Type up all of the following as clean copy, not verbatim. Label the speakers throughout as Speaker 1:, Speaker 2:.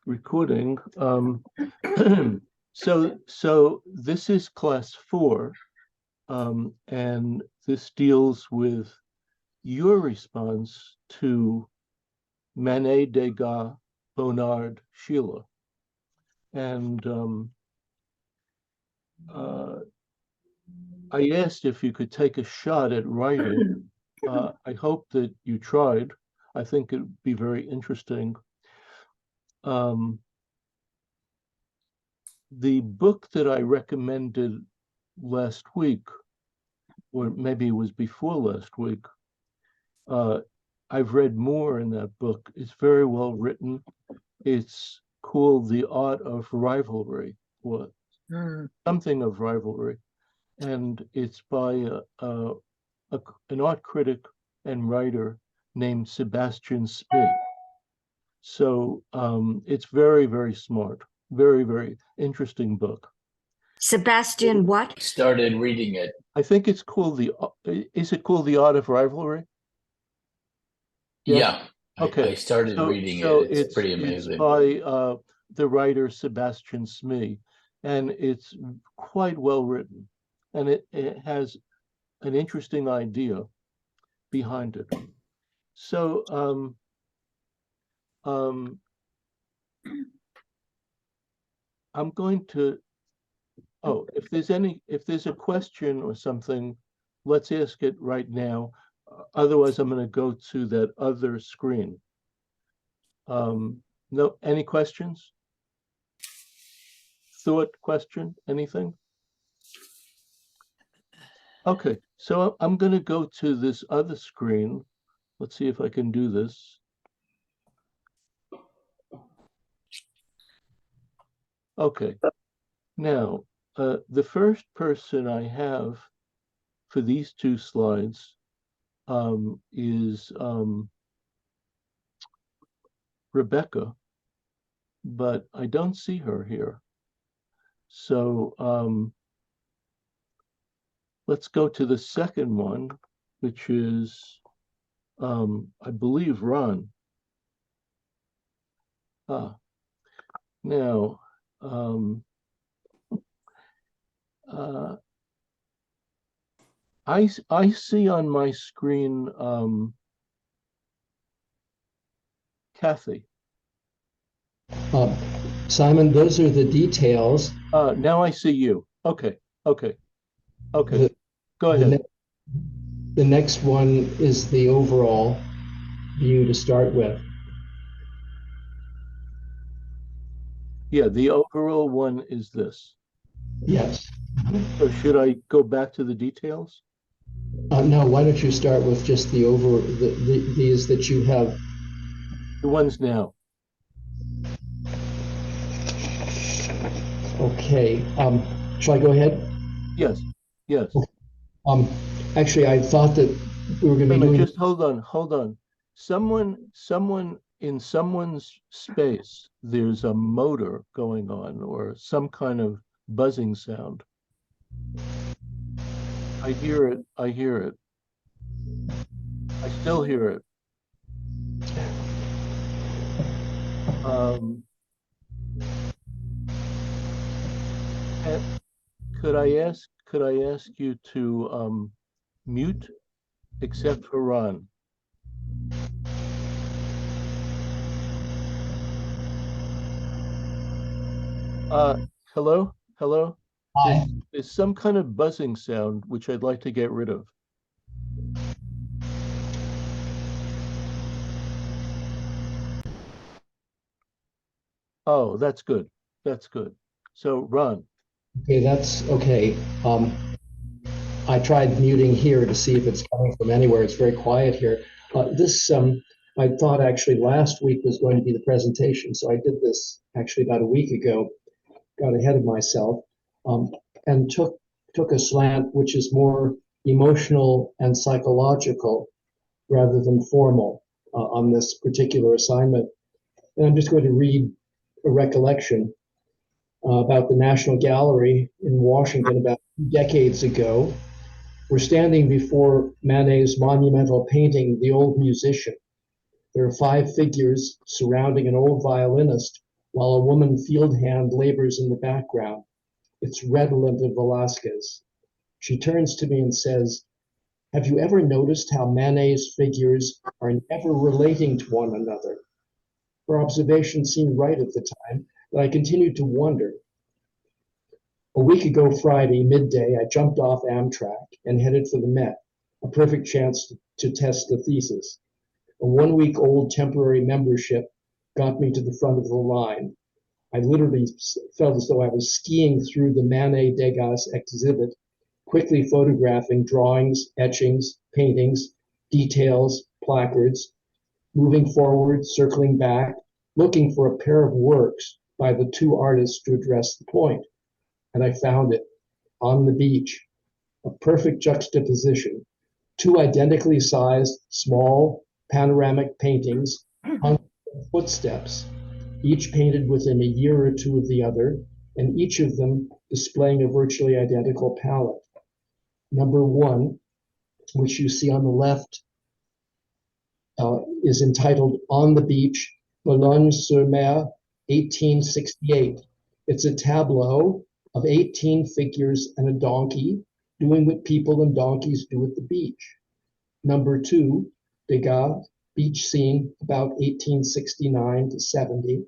Speaker 1: recording. So this is class 4, and this deals with your response to Manet, Degas, Bonnard, Schiele. And I asked if you could take a shot at writing. I hope that you tried. I think it would be very interesting. The book that I recommended last week, or maybe it was before last week, I've read more in that book. It's very well written. It's called The Art of Rivalry, or something of rivalry. And it's by an art critic and writer named Sebastian Smith. So it's very, very smart. Very, very interesting book.
Speaker 2: Sebastian what?
Speaker 3: Started reading it.
Speaker 1: I think it's called is it called The Art of Rivalry?
Speaker 3: Yes? Yeah.
Speaker 1: Okay.
Speaker 3: I started reading it. It's pretty amazing.
Speaker 1: It's by the writer Sebastian Smith, and it's quite well written. And it has an interesting idea behind it. So I'm going to, if there's a question or something, let's ask it right now. Otherwise, I'm going to go to that other screen. No, any questions? Thought, question, anything? Okay, so I'm going to go to this other screen. Let's see if I can do this. Okay, now the first person I have for these two slides is Rebecca, but I don't see her here. So let's go to the second one, which is, I believe, Ron. Now, I see on my screen Kathy.
Speaker 4: Simon, those are the details.
Speaker 1: Now I see you. Okay. Go ahead.
Speaker 4: The next one is the overall view to start with.
Speaker 1: Yeah, the overall one is this.
Speaker 4: Yes.
Speaker 1: So should I go back to the details?
Speaker 4: No, why don't you start with just the these that you have?
Speaker 1: The ones now.
Speaker 4: Okay. Shall I go ahead?
Speaker 1: Yes.
Speaker 4: Actually, I thought that we were going to be doing...
Speaker 1: Just hold on. Someone in someone's space, there's a motor going on or some kind of buzzing sound. I hear it. I still hear it. Could I ask you to mute, except for Ron? Hello?
Speaker 4: Hi.
Speaker 1: There's some kind of buzzing sound which I'd like to get rid of. Oh, that's good. So Ron.
Speaker 4: Okay, that's okay. I tried muting here to see if it's coming from anywhere. It's very quiet here. I thought actually last week was going to be the presentation, so I did this actually about a week ago. Got ahead of myself, and took a slant which is more emotional and psychological rather than formal on this particular assignment. And I'm just going to read a recollection about the National Gallery in Washington about 2 decades ago. We're standing before Manet's monumental painting, The Old Musician. There are 5 figures surrounding an old violinist while a woman field hand labors in the background. It's redolent of Velasquez. She turns to me and says, "Have you ever noticed how Manet's figures are never relating to one another?" Her observation seemed right at the time, but I continued to wonder. A week ago Friday, midday, I jumped off Amtrak and headed for the Met, a perfect chance to test the thesis. A 1-week-old temporary membership got me to the front of the line. I literally felt as though I was skiing through the Manet Degas exhibit, quickly photographing drawings, etchings, paintings, details, placards, moving forward, circling back, looking for a pair of works by the 2 artists to address the point. And I found it on the beach, a perfect juxtaposition, 2 identically sized, small, panoramic paintings hung on footsteps, each painted within a year or 2 of the other, and each of them displaying a virtually identical palette. Number 1, which you see on the left, is entitled On the Beach, Boulogne-sur-Mer, 1868. It's a tableau of 18 figures and a donkey doing what people and donkeys do at the beach. Number 2, Degas, beach scene about 1869 to 70,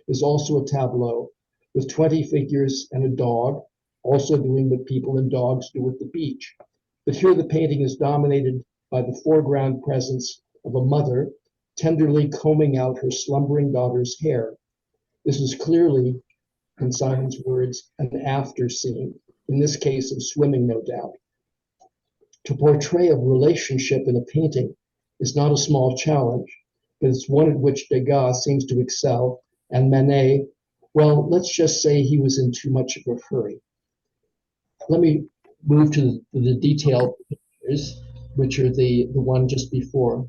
Speaker 4: is also a tableau with 20 figures and a dog, also doing what people and dogs do at the beach. But here the painting is dominated by the foreground presence of a mother tenderly combing out her slumbering daughter's hair. This is clearly, in Simon's words, an after scene, in this case of swimming, no doubt. To portray a relationship in a painting is not a small challenge, but it's one at which Degas seems to excel, and Manet, well, let's just say he was in too much of a hurry. Let me move to the detailed pictures, which are the one just before.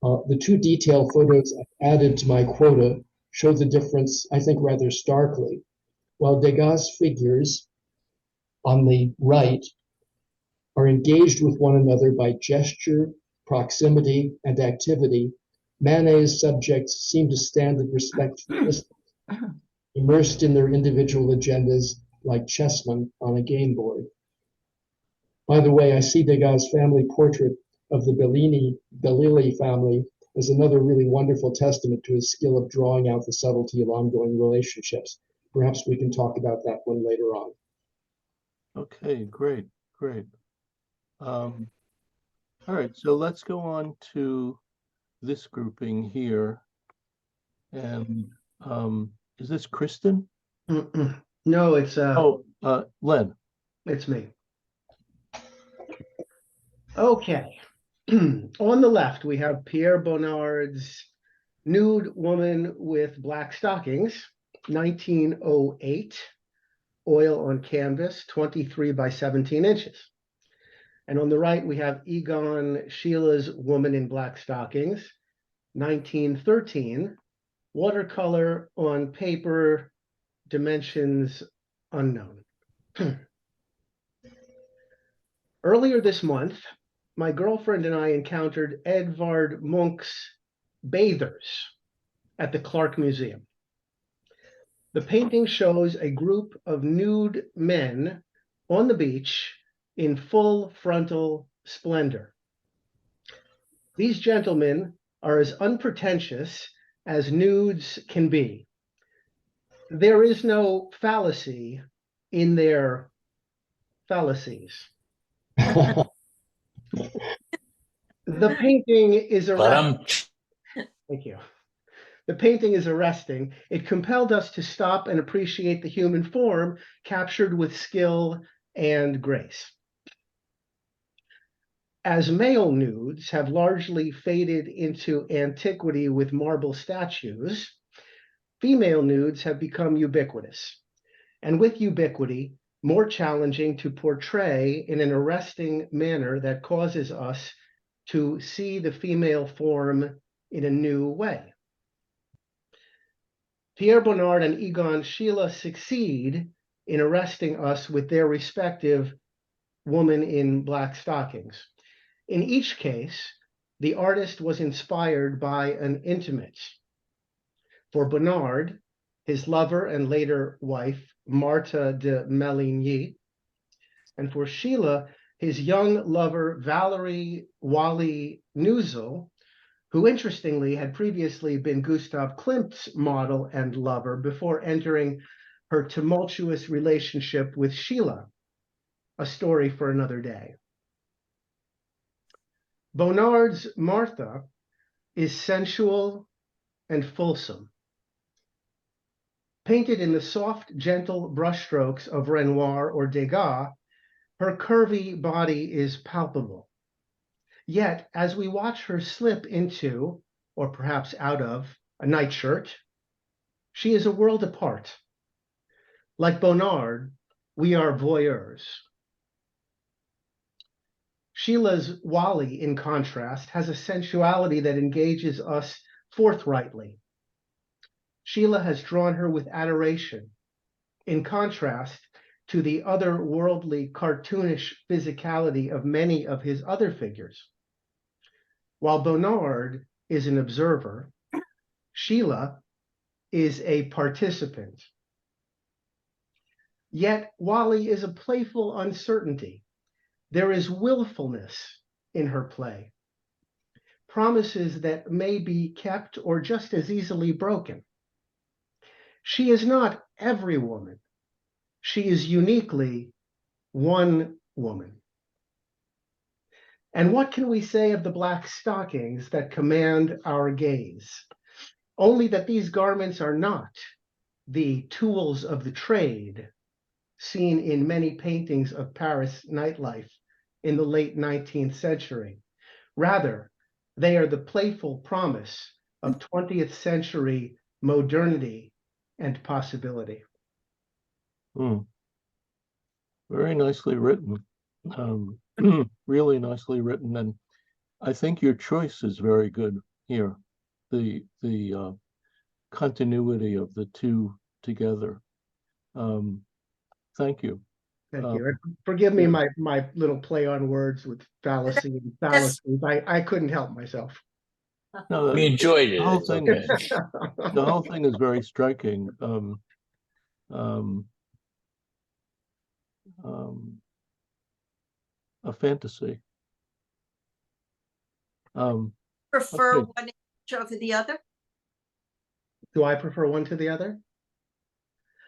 Speaker 4: The 2 detail photos added to my quota show the difference, I think, rather starkly. While Degas' figures on the right are engaged with one another by gesture, proximity, and activity, Manet's subjects seem to stand at respectful distance, immersed in their individual agendas like chessmen on a game board. By the way, I see Degas' family portrait of the Bellini family as another really wonderful testament to his skill of drawing out the subtlety of ongoing relationships. Perhaps we can talk about that one later on.
Speaker 1: Okay, great. All right, so let's go on to this grouping here. And is this Kristen?
Speaker 5: No, it's
Speaker 1: Len.
Speaker 5: It's me. Okay. On the left, we have Pierre Bonnard's Nude Woman with Black Stockings, 1908, oil on canvas, 23 by 17 inches. And on the right, we have Egon Schiele's Woman in Black Stockings, 1913, watercolor on paper, dimensions unknown. Earlier this month, my girlfriend and I encountered Edvard Munch's Bathers at the Clark Museum. The painting shows a group of nude men on the beach in full frontal splendor. These gentlemen are as unpretentious as nudes can be. There is no fallacy in their fallacies. The painting is arresting. Thank you. The painting is arresting. It compelled us to stop and appreciate the human form captured with skill and grace. As male nudes have largely faded into antiquity with marble statues, female nudes have become ubiquitous, and with ubiquity, more challenging to portray in an arresting manner that causes us to see the female form in a new way. Pierre Bonnard and Egon Schiele succeed in arresting us with their respective woman in black stockings. In each case, the artist was inspired by an intimate. For Bonnard, his lover and later wife, Martha de Meligny, and for Schiele, his young lover, Valerie Wally Nusel, who interestingly had previously been Gustav Klimt's model and lover before entering her tumultuous relationship with Schiele, a story for another day. Bonnard's Martha is sensual and fulsome. Painted in the soft, gentle brushstrokes of Renoir or Degas, her curvy body is palpable. Yet, as we watch her slip into, or perhaps out of, a nightshirt, she is a world apart. Like Bonnard, we are voyeurs. Schiele's Wally, in contrast, has a sensuality that engages us forthrightly. Schiele has drawn her with adoration, in contrast to the otherworldly, cartoonish physicality of many of his other figures. While Bonnard is an observer, Schiele is a participant. Yet Wally is a playful uncertainty. There is willfulness in her play, promises that may be kept or just as easily broken. She is not every woman. She is uniquely one woman. And what can we say of the black stockings that command our gaze? Only that these garments are not the tools of the trade seen in many paintings of Paris nightlife in the late 19th century. Rather, they are the playful promise of 20th century modernity and possibility.
Speaker 1: Very nicely written, really nicely written, and I think your choice is very good here. The continuity of the two together. Thank you.
Speaker 5: Thank you. Forgive me my little play on words with fallacy and fallacies. I couldn't help myself.
Speaker 1: No,
Speaker 3: We enjoyed it.
Speaker 1: The whole
Speaker 3: It's
Speaker 1: thing,
Speaker 3: okay.
Speaker 1: the whole thing is very striking. A fantasy.
Speaker 6: Prefer
Speaker 1: okay.
Speaker 6: one image over the other?
Speaker 5: Do I prefer one to the other?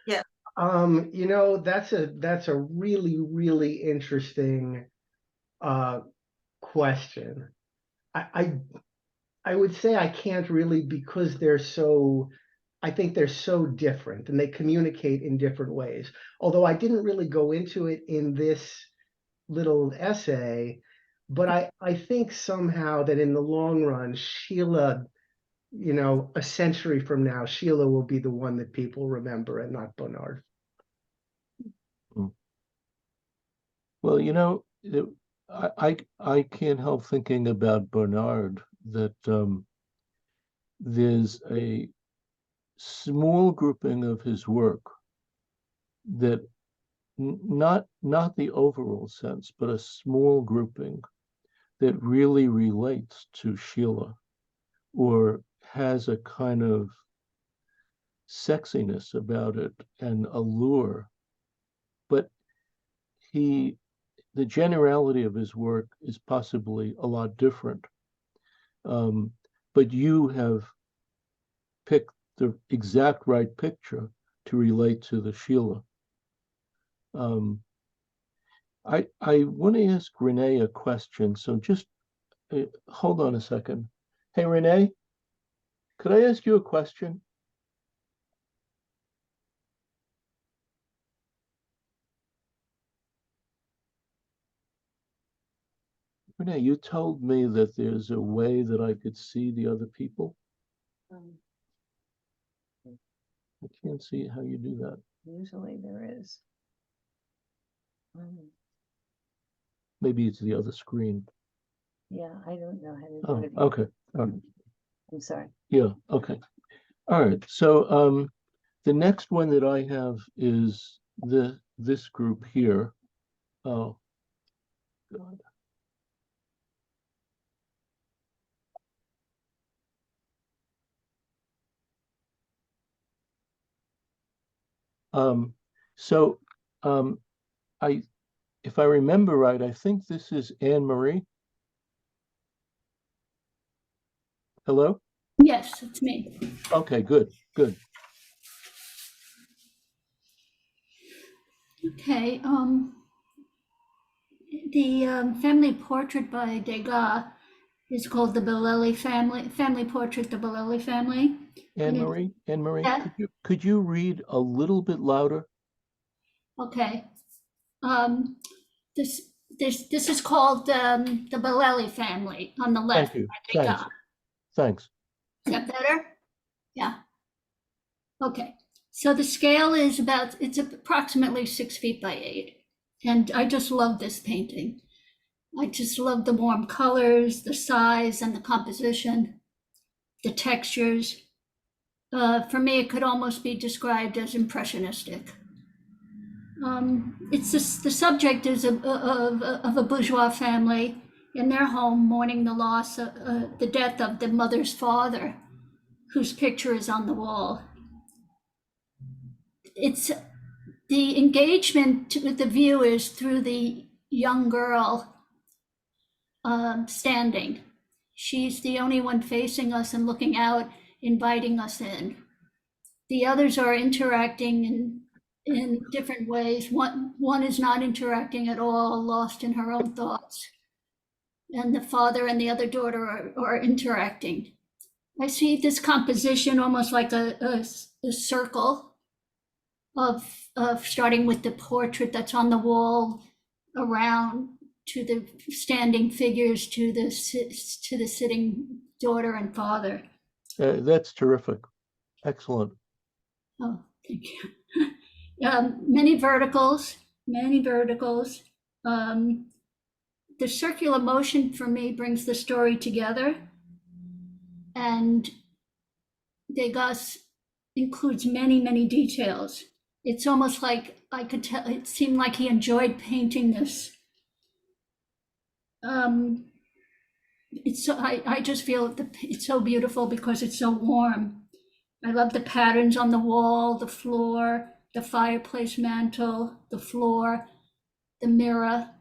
Speaker 6: Yeah.
Speaker 5: You know, that's a really, really interesting question. I would say I can't really, because I think they're so different and they communicate in different ways. Although I didn't really go into it in this little essay, but I think somehow that in the long run, Schiele, you know, a century from now, Schiele will be the one that people remember and not Bonnard.
Speaker 1: Well, you know, I can't help thinking about Bonnard, that there's a small grouping of his work that not the overall sense, but a small grouping that really relates to Schiele or has a kind of sexiness about it and allure. But the generality of his work is possibly a lot different. But you have picked the exact right picture to relate to the Schiele. I want to ask Renee a question, so just hold on a second. Hey, Renee, could I ask you a question? Renee, you told me that there's a way that I could see the other people. I can't see how you do that.
Speaker 7: Usually there is.
Speaker 1: Maybe it's the other screen.
Speaker 7: Yeah, I don't know how to do
Speaker 1: Oh,
Speaker 7: it.
Speaker 1: okay. All right.
Speaker 7: I'm sorry.
Speaker 1: Yeah, okay. All right. So the next one that I have is this group here. Oh, God. So if I remember right, I think this is Anne Marie. Hello?
Speaker 8: Yes, it's me.
Speaker 1: Okay, good, good.
Speaker 8: Okay, the family portrait by Degas is called the Bellelli family portrait, the Bellelli family.
Speaker 1: Anne Marie,
Speaker 8: Yeah.
Speaker 1: could you read a little bit louder?
Speaker 8: Okay. This is called the Bellelli family on the left.
Speaker 1: Thank you.
Speaker 8: by Degas.
Speaker 1: Thanks.
Speaker 8: Is that better? Yeah. Okay. So the scale is it's approximately 6 feet by 8. And I just love this painting. I just love the warm colors, the size and the composition, the textures. For me, it could almost be described as impressionistic. It's just, the subject is of a bourgeois family in their home mourning the loss, the death of the mother's father, whose picture is on the wall. It's the engagement with the view is through the young girl standing. She's the only one facing us and looking out, inviting us in. The others are interacting in different ways. One is not interacting at all, lost in her own thoughts. And the father and the other daughter are interacting. I see this composition almost like a circle of starting with the portrait that's on the wall, around to the standing figures, to the sitting daughter and father.
Speaker 1: That's terrific. Excellent.
Speaker 8: Oh, thank you. Many verticals. The circular motion for me brings the story together, and Degas includes many details. It's almost like I could tell, it seemed like he enjoyed painting this. I just feel it's so beautiful because it's so warm. I love the patterns on the wall, the floor, the fireplace mantle, the floor, the mirror.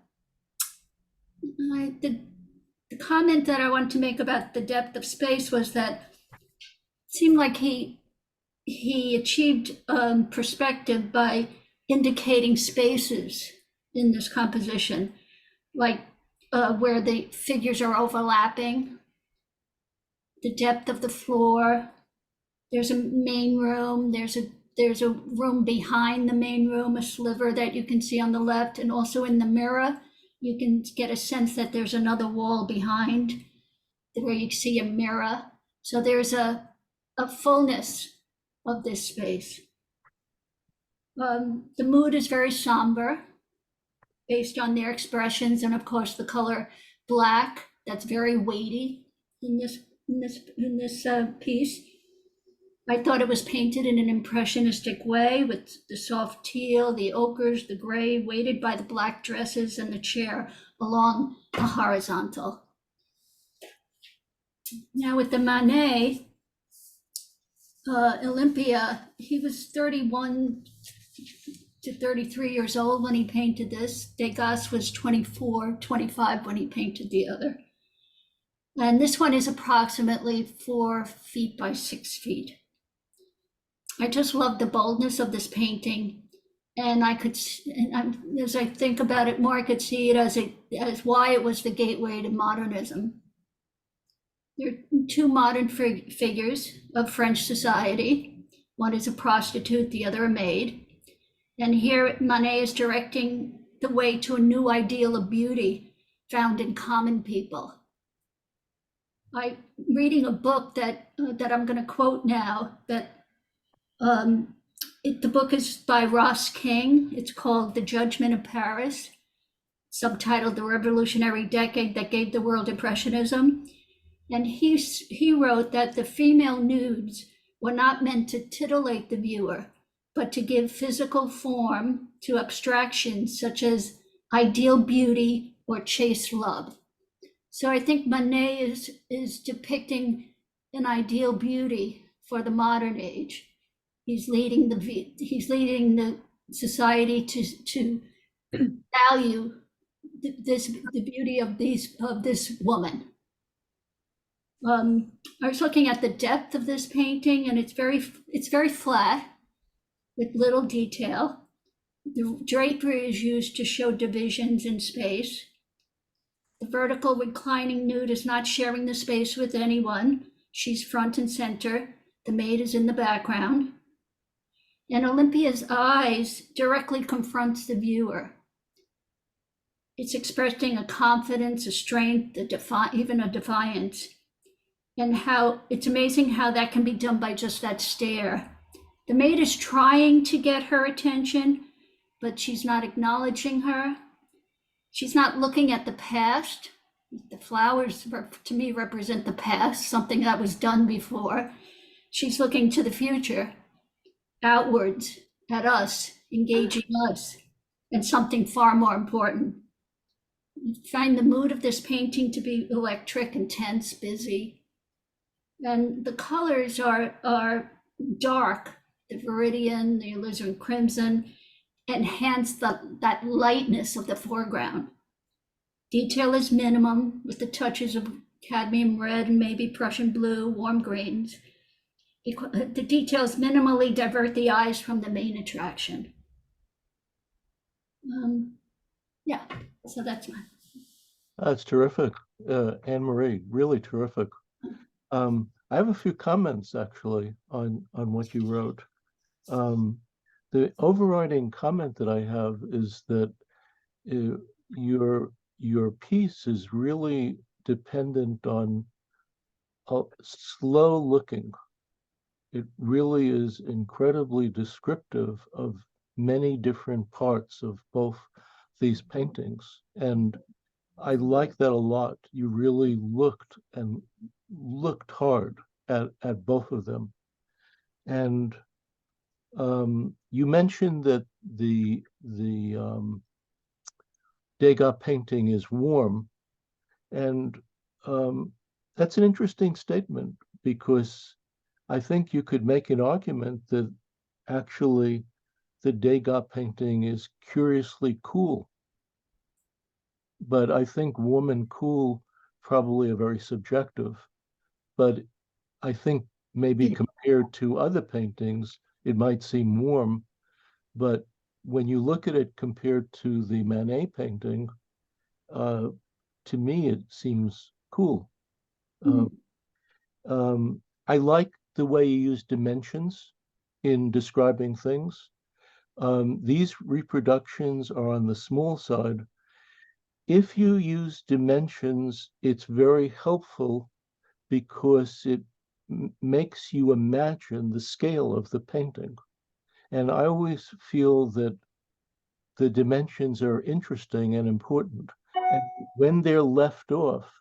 Speaker 8: The comment that I want to make about the depth of space was that it seemed like he achieved perspective by indicating spaces in this composition, like where the figures are overlapping, the depth of the floor. There's a main room, there's a room behind the main room, a sliver that you can see on the left, and also in the mirror, you can get a sense that there's another wall behind where you see a mirror. So there's a fullness of this space. The mood is very somber based on their expressions, and of course the color black, that's very weighty in this piece. I thought it was painted in an impressionistic way with the soft teal, the ochres, the gray, weighted by the black dresses and the chair along the horizontal. Now with the Manet, Olympia, he was 31 to 33 years old when he painted this. Degas was 24, 25 when he painted the other. And this one is approximately 4 feet by 6 feet. I just love the boldness of this painting. And as I think about it more, I could see it as why it was the gateway to modernism. There are 2 modern figures of French society. One is a prostitute, the other a maid. And here Manet is directing the way to a new ideal of beauty found in common people. I'm reading a book that I'm going to quote now. The book is by Ross King. It's called The Judgment of Paris, subtitled The Revolutionary Decade That Gave the World Impressionism. And he wrote that the female nudes were not meant to titillate the viewer, but to give physical form to abstractions such as ideal beauty or chaste love. So I think Manet is depicting an ideal beauty for the modern age. He's leading the society to value the beauty of this woman. I was looking at the depth of this painting, and it's very flat with little detail. The drapery is used to show divisions in space. The vertical reclining nude is not sharing the space with anyone. She's front and center. The maid is in the background. And Olympia's eyes directly confronts the viewer. It's expressing a confidence, a strength, even a defiance. And how it's amazing how that can be done by just that stare. The maid is trying to get her attention, but she's not acknowledging her. She's not looking at the past. The flowers, to me, represent the past, something that was done before. She's looking to the future, outwards, at us, engaging us, and something far more important. I find the mood of this painting to be electric, intense, busy. And the colors are dark. The viridian, the alizarin crimson, enhance that lightness of the foreground. Detail is minimum, with the touches of cadmium red and maybe Prussian blue, warm greens. The details minimally divert the eyes from the main attraction. Yeah, so that's mine.
Speaker 1: That's terrific, Anne-Marie, really terrific. I have a few comments actually on what you wrote. The overriding comment that I have is that your piece is really dependent on slow looking. It really is incredibly descriptive of many different parts of both these paintings. And I like that a lot. You really looked hard at both of them. And you mentioned that the Degas painting is warm, and that's an interesting statement, because I think you could make an argument that actually the Degas painting is curiously cool. But I think warm and cool probably are very subjective. But I think maybe compared to other paintings, it might seem warm. But when you look at it compared to the Manet painting, to me, it seems cool. I like the way you use dimensions in describing things. These reproductions are on the small side. If you use dimensions, it's very helpful because it makes you imagine the scale of the painting. And I always feel that the dimensions are interesting and important. And when they're left off,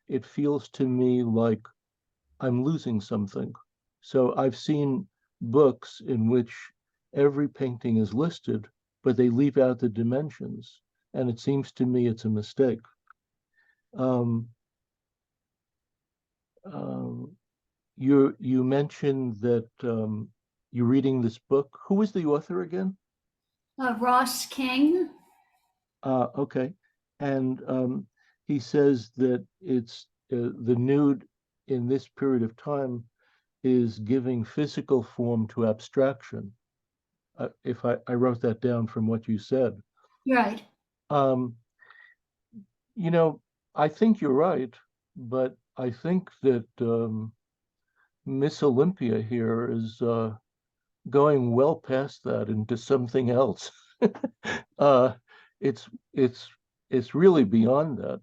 Speaker 1: it feels to me like I'm losing something. So I've seen books in which every painting is listed, but they leave out the dimensions. And it seems to me it's a mistake. You mentioned that you're reading this book. Who is the author again?
Speaker 8: Ross King.
Speaker 1: Okay. And he says that it's the nude in this period of time is giving physical form to abstraction. If I wrote that down from what you said.
Speaker 8: Right.
Speaker 1: You know, I think you're right, but I think that Miss Olympia here is going well past that into something else. It's really beyond that.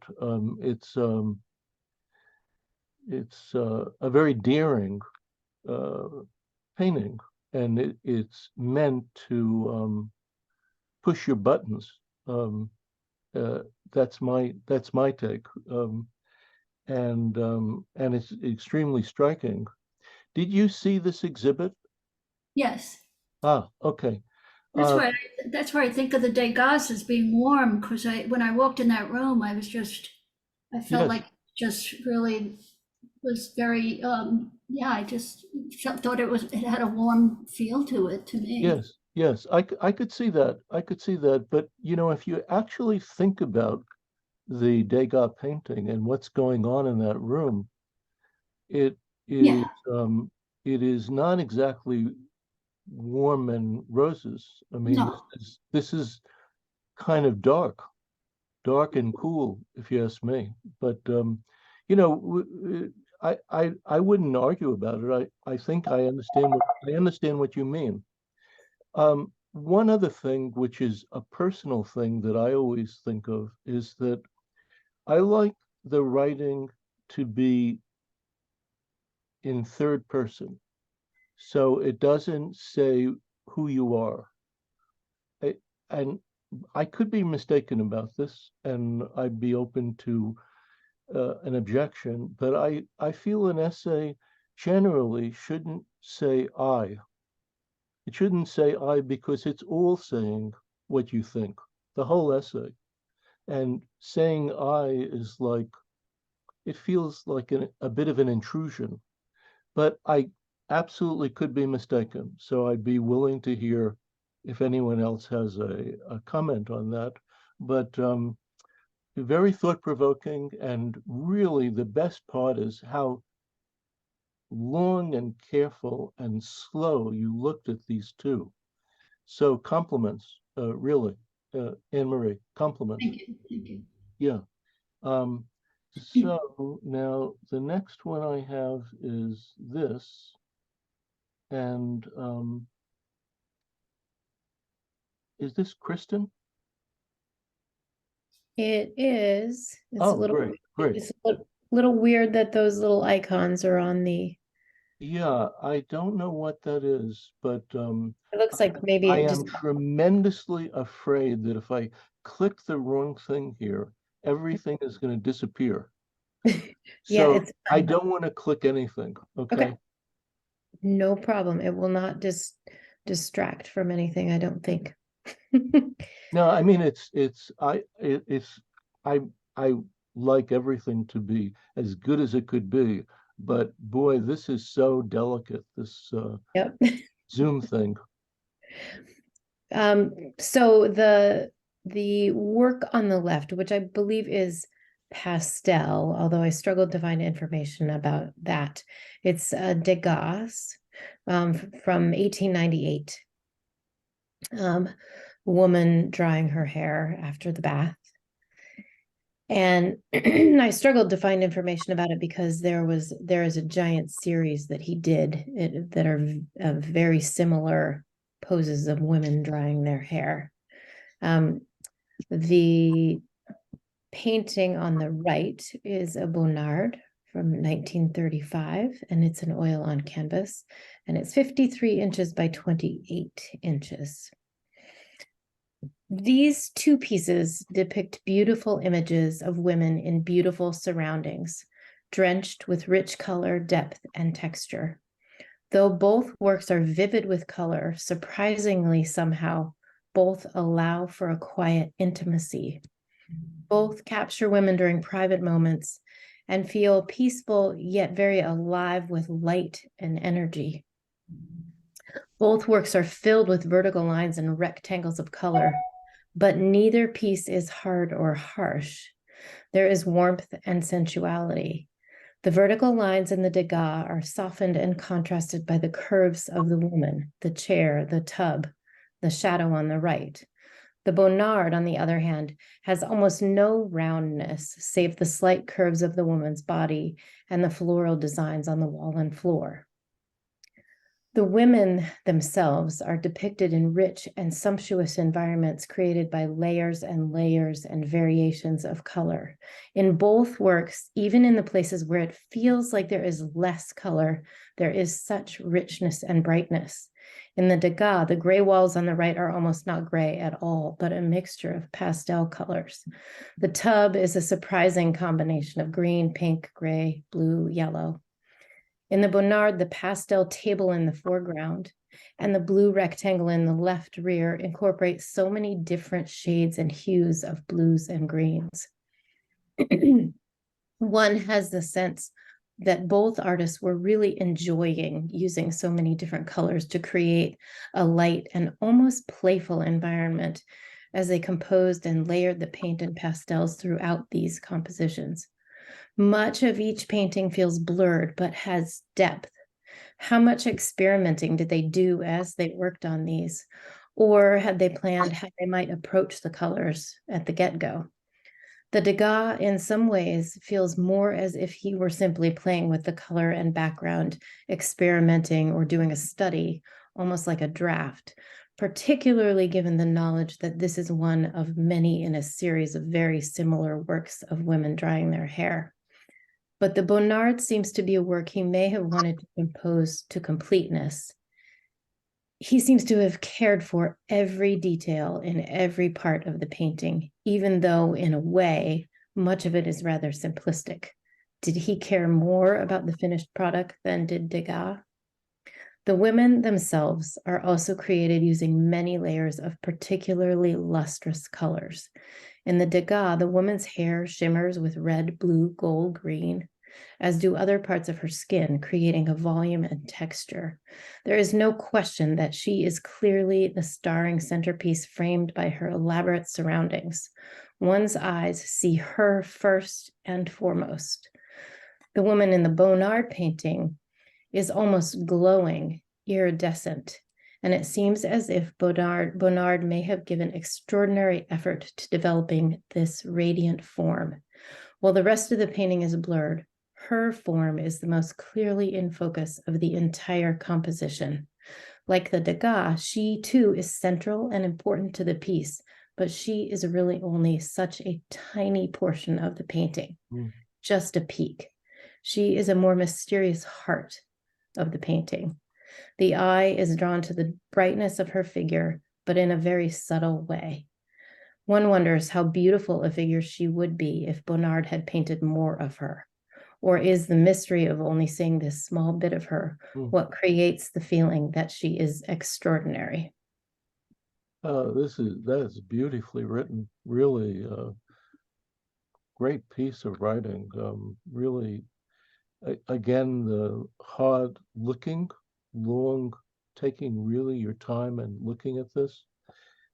Speaker 1: It's a very daring painting, and it's meant to push your buttons. That's my take, and it's extremely striking. Did you see this exhibit?
Speaker 8: Yes.
Speaker 1: Okay.
Speaker 8: That's why I think of the Degas as being warm, because when I walked in that room, I felt like just really was very, yeah, I just thought it had a warm feel to it to me.
Speaker 1: Yes, yes, I could see that. I could see that. But, you know, if you actually think about the Degas painting and what's going on in that room, it is
Speaker 8: Yeah.
Speaker 1: it is not exactly warm and roses. I mean,
Speaker 8: No.
Speaker 1: this is kind of dark and cool, if you ask me. But you know, I wouldn't argue about it. I think I understand what you mean. One other thing, which is a personal thing that I always think of, is that I like the writing to be in third person. So it doesn't say who you are. And I could be mistaken about this, and I'd be open to an objection, but I feel an essay generally shouldn't say I. It shouldn't say I because it's all saying what you think, the whole essay. And saying I is like, it feels like a bit of an intrusion, but I absolutely could be mistaken. So I'd be willing to hear if anyone else has a comment on that. But very thought-provoking, and really the best part is how long and careful and slow you looked at these two. So compliments, really, Anne-Marie, compliments.
Speaker 8: Thank you. Thank you.
Speaker 1: Yeah. So now the next one I have is this, and is this Kristen?
Speaker 9: It is. It's a
Speaker 1: Oh,
Speaker 9: little,
Speaker 1: great.
Speaker 9: it's a little weird that those little icons are on the,
Speaker 1: Yeah, I don't know what that is, but
Speaker 9: it looks like maybe
Speaker 1: I
Speaker 9: it
Speaker 1: am
Speaker 9: just,
Speaker 1: tremendously afraid that if I click the wrong thing here, everything is going to disappear.
Speaker 9: yeah,
Speaker 1: So
Speaker 9: it's
Speaker 1: I
Speaker 9: fine.
Speaker 1: don't want to click anything, okay?
Speaker 9: Okay. No problem. It will not distract from anything, I don't think.
Speaker 1: No, I mean I like everything to be as good as it could be, but boy, this is so delicate, this
Speaker 9: Yep.
Speaker 1: Zoom thing.
Speaker 9: So the work on the left, which I believe is pastel, although I struggled to find information about that. It's Degas from 1898. Woman drying her hair after the bath. And I struggled to find information about it because there is a giant series that he did that are very similar poses of women drying their hair. The painting on the right is a Bonnard from 1935, and it's an oil on canvas, and it's 53 inches by 28 inches. These two pieces depict beautiful images of women in beautiful surroundings, drenched with rich color, depth, and texture. Though both works are vivid with color, surprisingly somehow, both allow for a quiet intimacy. Both capture women during private moments and feel peaceful yet very alive with light and energy. Both works are filled with vertical lines and rectangles of color, but neither piece is hard or harsh. There is warmth and sensuality. The vertical lines in the Degas are softened and contrasted by the curves of the woman, the chair, the tub, the shadow on the right. The Bonnard, on the other hand, has almost no roundness, save the slight curves of the woman's body and the floral designs on the wall and floor. The women themselves are depicted in rich and sumptuous environments created by layers and layers and variations of color. In both works, even in the places where it feels like there is less color, there is such richness and brightness. In the Degas, the gray walls on the right are almost not gray at all, but a mixture of pastel colors. The tub is a surprising combination of green, pink, gray, blue, yellow. In the Bonnard, the pastel table in the foreground and the blue rectangle in the left rear incorporate so many different shades and hues of blues and greens. One has the sense that both artists were really enjoying using so many different colors to create a light and almost playful environment as they composed and layered the paint and pastels throughout these compositions. Much of each painting feels blurred, but has depth. How much experimenting did they do as they worked on these? Or had they planned how they might approach the colors at the get-go? The Degas, in some ways, feels more as if he were simply playing with the color and background, experimenting or doing a study, almost like a draft, particularly given the knowledge that this is one of many in a series of very similar works of women drying their hair. But the Bonnard seems to be a work he may have wanted to compose to completeness. He seems to have cared for every detail in every part of the painting, even though, in a way, much of it is rather simplistic. Did he care more about the finished product than did Degas? The women themselves are also created using many layers of particularly lustrous colors. In the Degas, the woman's hair shimmers with red, blue, gold, green, as do other parts of her skin, creating a volume and texture. There is no question that she is clearly the starring centerpiece framed by her elaborate surroundings. One's eyes see her first and foremost. The woman in the Bonnard painting is almost glowing, iridescent, and it seems as if Bonnard may have given extraordinary effort to developing this radiant form. While the rest of the painting is blurred, her form is the most clearly in focus of the entire composition. Like the Degas, she too is central and important to the piece, but she is really only such a tiny portion of the painting, just a peak. She is a more mysterious heart of the painting. The eye is drawn to the brightness of her figure, but in a very subtle way. One wonders how beautiful a figure she would be if Bonnard had painted more of her. Or is the mystery of only seeing this small bit of her what creates the feeling that she is extraordinary?
Speaker 1: That's beautifully written. Really great piece of writing. Really, again, the hard looking, long, taking really your time and looking at this.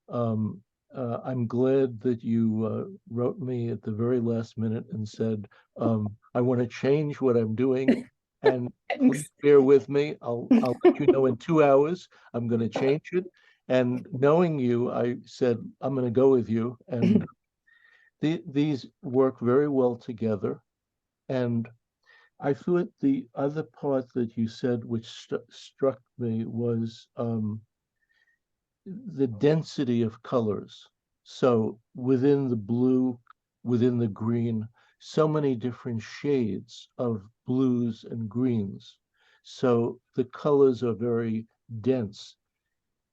Speaker 1: I'm glad that you wrote me at the very last minute and said, I want to change what I'm doing, and please bear with me. I'll let you know in 2 hours. I'm going to change it. And knowing you, I said, I'm going to go with you. And these work very well together. And I thought the other part that you said, which struck me, was the density of colors. So within the blue, within the green, so many different shades of blues and greens. So the colors are very dense,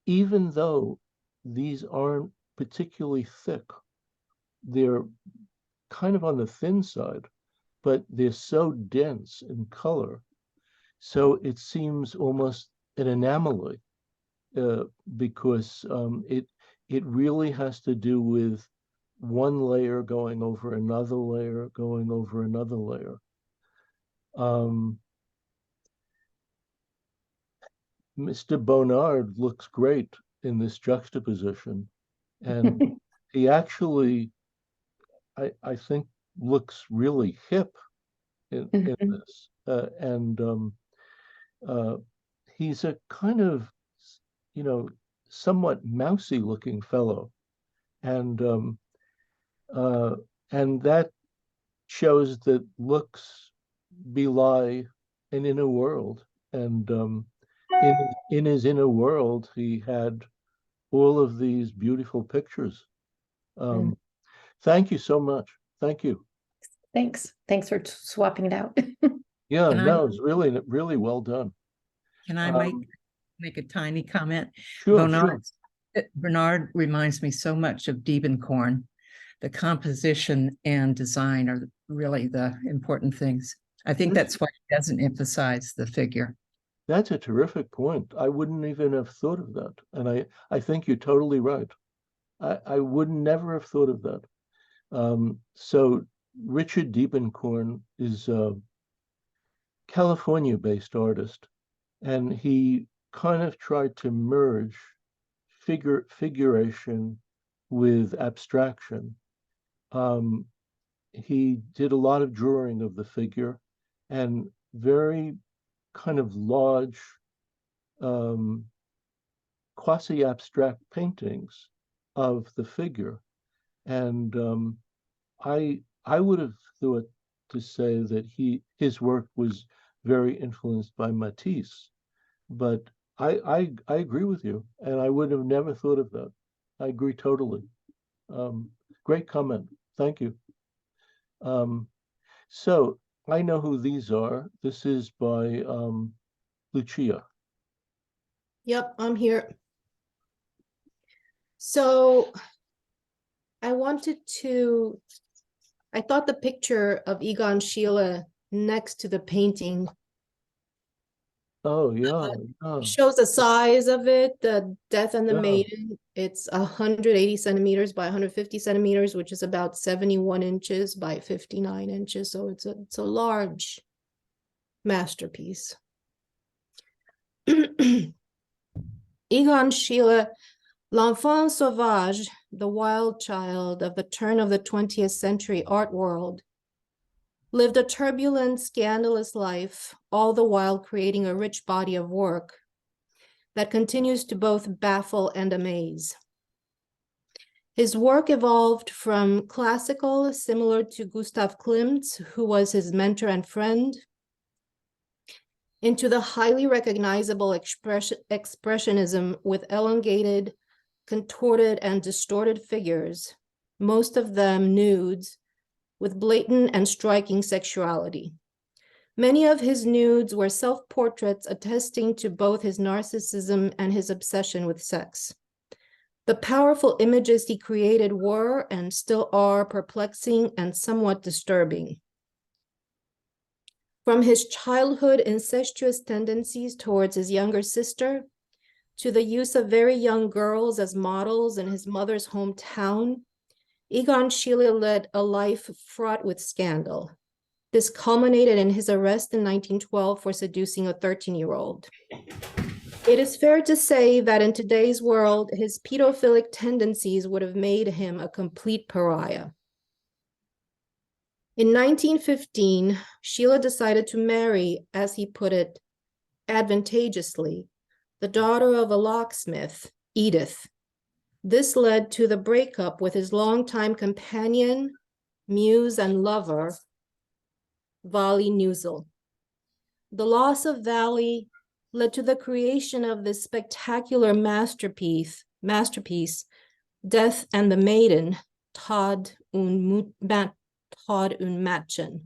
Speaker 1: even though these aren't particularly thick. They're kind of on the thin side, but they're so dense in color. So it seems almost an anomaly. Because it really has to do with one layer going over another layer, going over another layer. Mr. Bonnard looks great in this juxtaposition, and he actually, I think, looks really hip in this, and he's a kind of, somewhat mousy looking fellow. And that shows that looks belie an inner world. And in his inner world, he had all of these beautiful pictures. Thank you so much. Thank you.
Speaker 9: Thanks for swapping it out.
Speaker 1: Yeah, no, it's really, really well done.
Speaker 10: Can I make a tiny comment?
Speaker 1: Sure,
Speaker 10: Bonnard reminds me so much of Diebenkorn. The composition and design are really the important things. I think that's why he doesn't emphasize the figure.
Speaker 1: That's a terrific point. I wouldn't even have thought of that. And I think you're totally right. I would never have thought of that. So Richard Diebenkorn is California-based artist, and he kind of tried to merge figuration with abstraction. He did a lot of drawing of the figure and very kind of large quasi-abstract paintings of the figure. And I would have thought to say that his work was very influenced by Matisse, but I agree with you, and I would have never thought of that. I agree totally. Great comment. Thank you. So I know who these are. This is by Lucia.
Speaker 9: Yep, I'm here. So I thought the picture of Egon Schiele next to the painting
Speaker 1: Oh, yeah.
Speaker 9: shows the size of it, the Death and the
Speaker 1: Yeah.
Speaker 9: Maiden. It's 180 centimeters by 150 centimeters, which is about 71 inches by 59 inches. So it's a large masterpiece. Egon Schiele, L'Enfant Sauvage, the wild child of the turn of the 20th century art world, lived a turbulent, scandalous life, all the while creating a rich body of work that continues to both baffle and amaze. His work evolved from classical, similar to Gustav Klimt, who was his mentor and friend, into the highly recognizable expressionism with elongated, contorted, and distorted figures, most of them nudes, with blatant and striking sexuality. Many of his nudes were self-portraits attesting to both his narcissism and his obsession with sex. The powerful images he created were and still are perplexing and somewhat disturbing. From his childhood incestuous tendencies towards his younger sister, to the use of very young girls as models in his mother's hometown, Egon Schiele led a life fraught with scandal. This culminated in his arrest in 1912 for seducing a 13-year-old. It is fair to say that in today's world, his pedophilic tendencies would have made him a complete pariah. In 1915, Schiele decided to marry, as he put it, advantageously, the daughter of a locksmith, Edith. This led to the breakup with his longtime companion, muse, and lover, Vali Nusel. The loss of Vali led to the creation of this spectacular masterpiece, Death and the Maiden, Tod und Mädchen.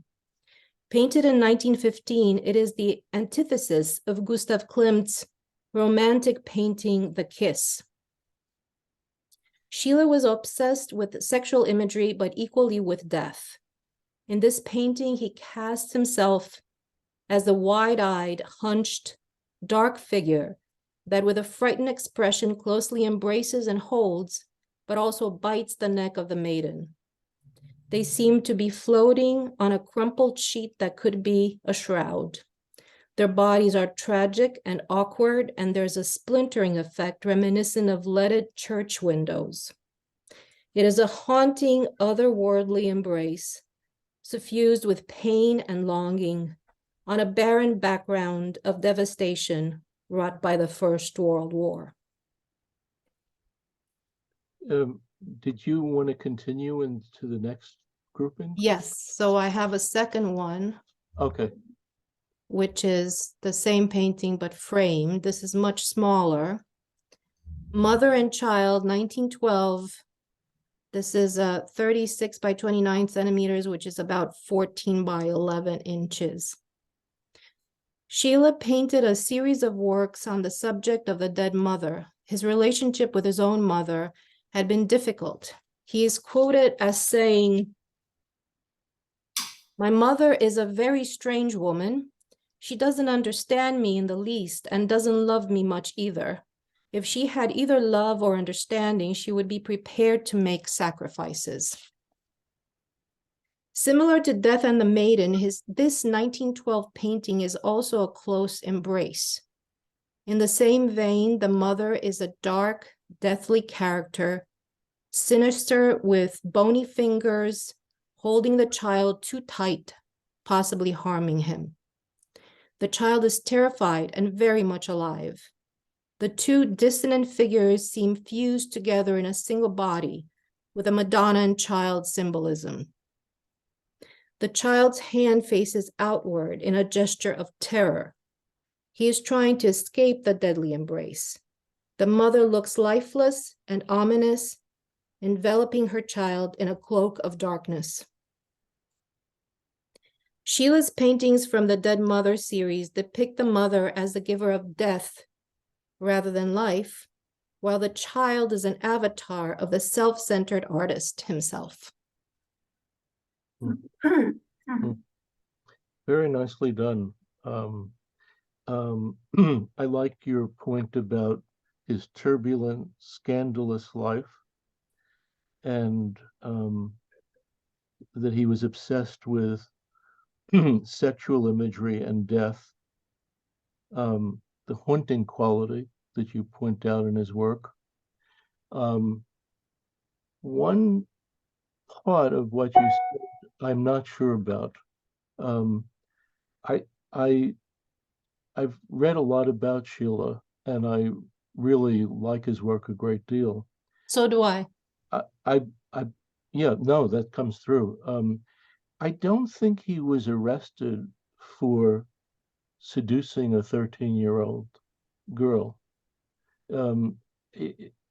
Speaker 9: Painted in 1915, it is the antithesis of Gustav Klimt's romantic painting, The Kiss. Schiele was obsessed with sexual imagery, but equally with death. In this painting, he casts himself as the wide-eyed, hunched, dark figure that with a frightened expression closely embraces and holds, but also bites the neck of the maiden. They seem to be floating on a crumpled sheet that could be a shroud. Their bodies are tragic and awkward, and there's a splintering effect reminiscent of leaded church windows. It is a haunting, otherworldly embrace, suffused with pain and longing, on a barren background of devastation wrought by the First World War.
Speaker 1: Did you want to continue into the next grouping?
Speaker 9: Yes, so I have a second one.
Speaker 1: Okay.
Speaker 9: Which is the same painting but framed. This is much smaller. Mother and Child, 1912. This is 36 by 29 centimeters, which is about 14 by 11 inches. Schiele painted a series of works on the subject of the dead mother. His relationship with his own mother had been difficult. He is quoted as saying, "My mother is a very strange woman. She doesn't understand me in the least and doesn't love me much either. If she had either love or understanding, she would be prepared to make sacrifices." Similar to Death and the Maiden, this 1912 painting is also a close embrace. In the same vein, the mother is a dark, deathly character, sinister with bony fingers, holding the child too tight, possibly harming him. The child is terrified and very much alive. The two dissonant figures seem fused together in a single body with a Madonna and child symbolism. The child's hand faces outward in a gesture of terror. He is trying to escape the deadly embrace. The mother looks lifeless and ominous, enveloping her child in a cloak of darkness. Schiele's paintings from the Dead Mother series depict the mother as the giver of death rather than life, while the child is an avatar of the self-centered artist himself.
Speaker 1: Very nicely done. I like your point about his turbulent, scandalous life, and that he was obsessed with sexual imagery and death, the haunting quality that you point out in his work. One part of what you said, I'm not sure about. I've read a lot about Schiele, and I really like his work a great deal.
Speaker 9: So do I.
Speaker 1: Yeah, no, that comes through. I don't think he was arrested for seducing a 13-year-old girl.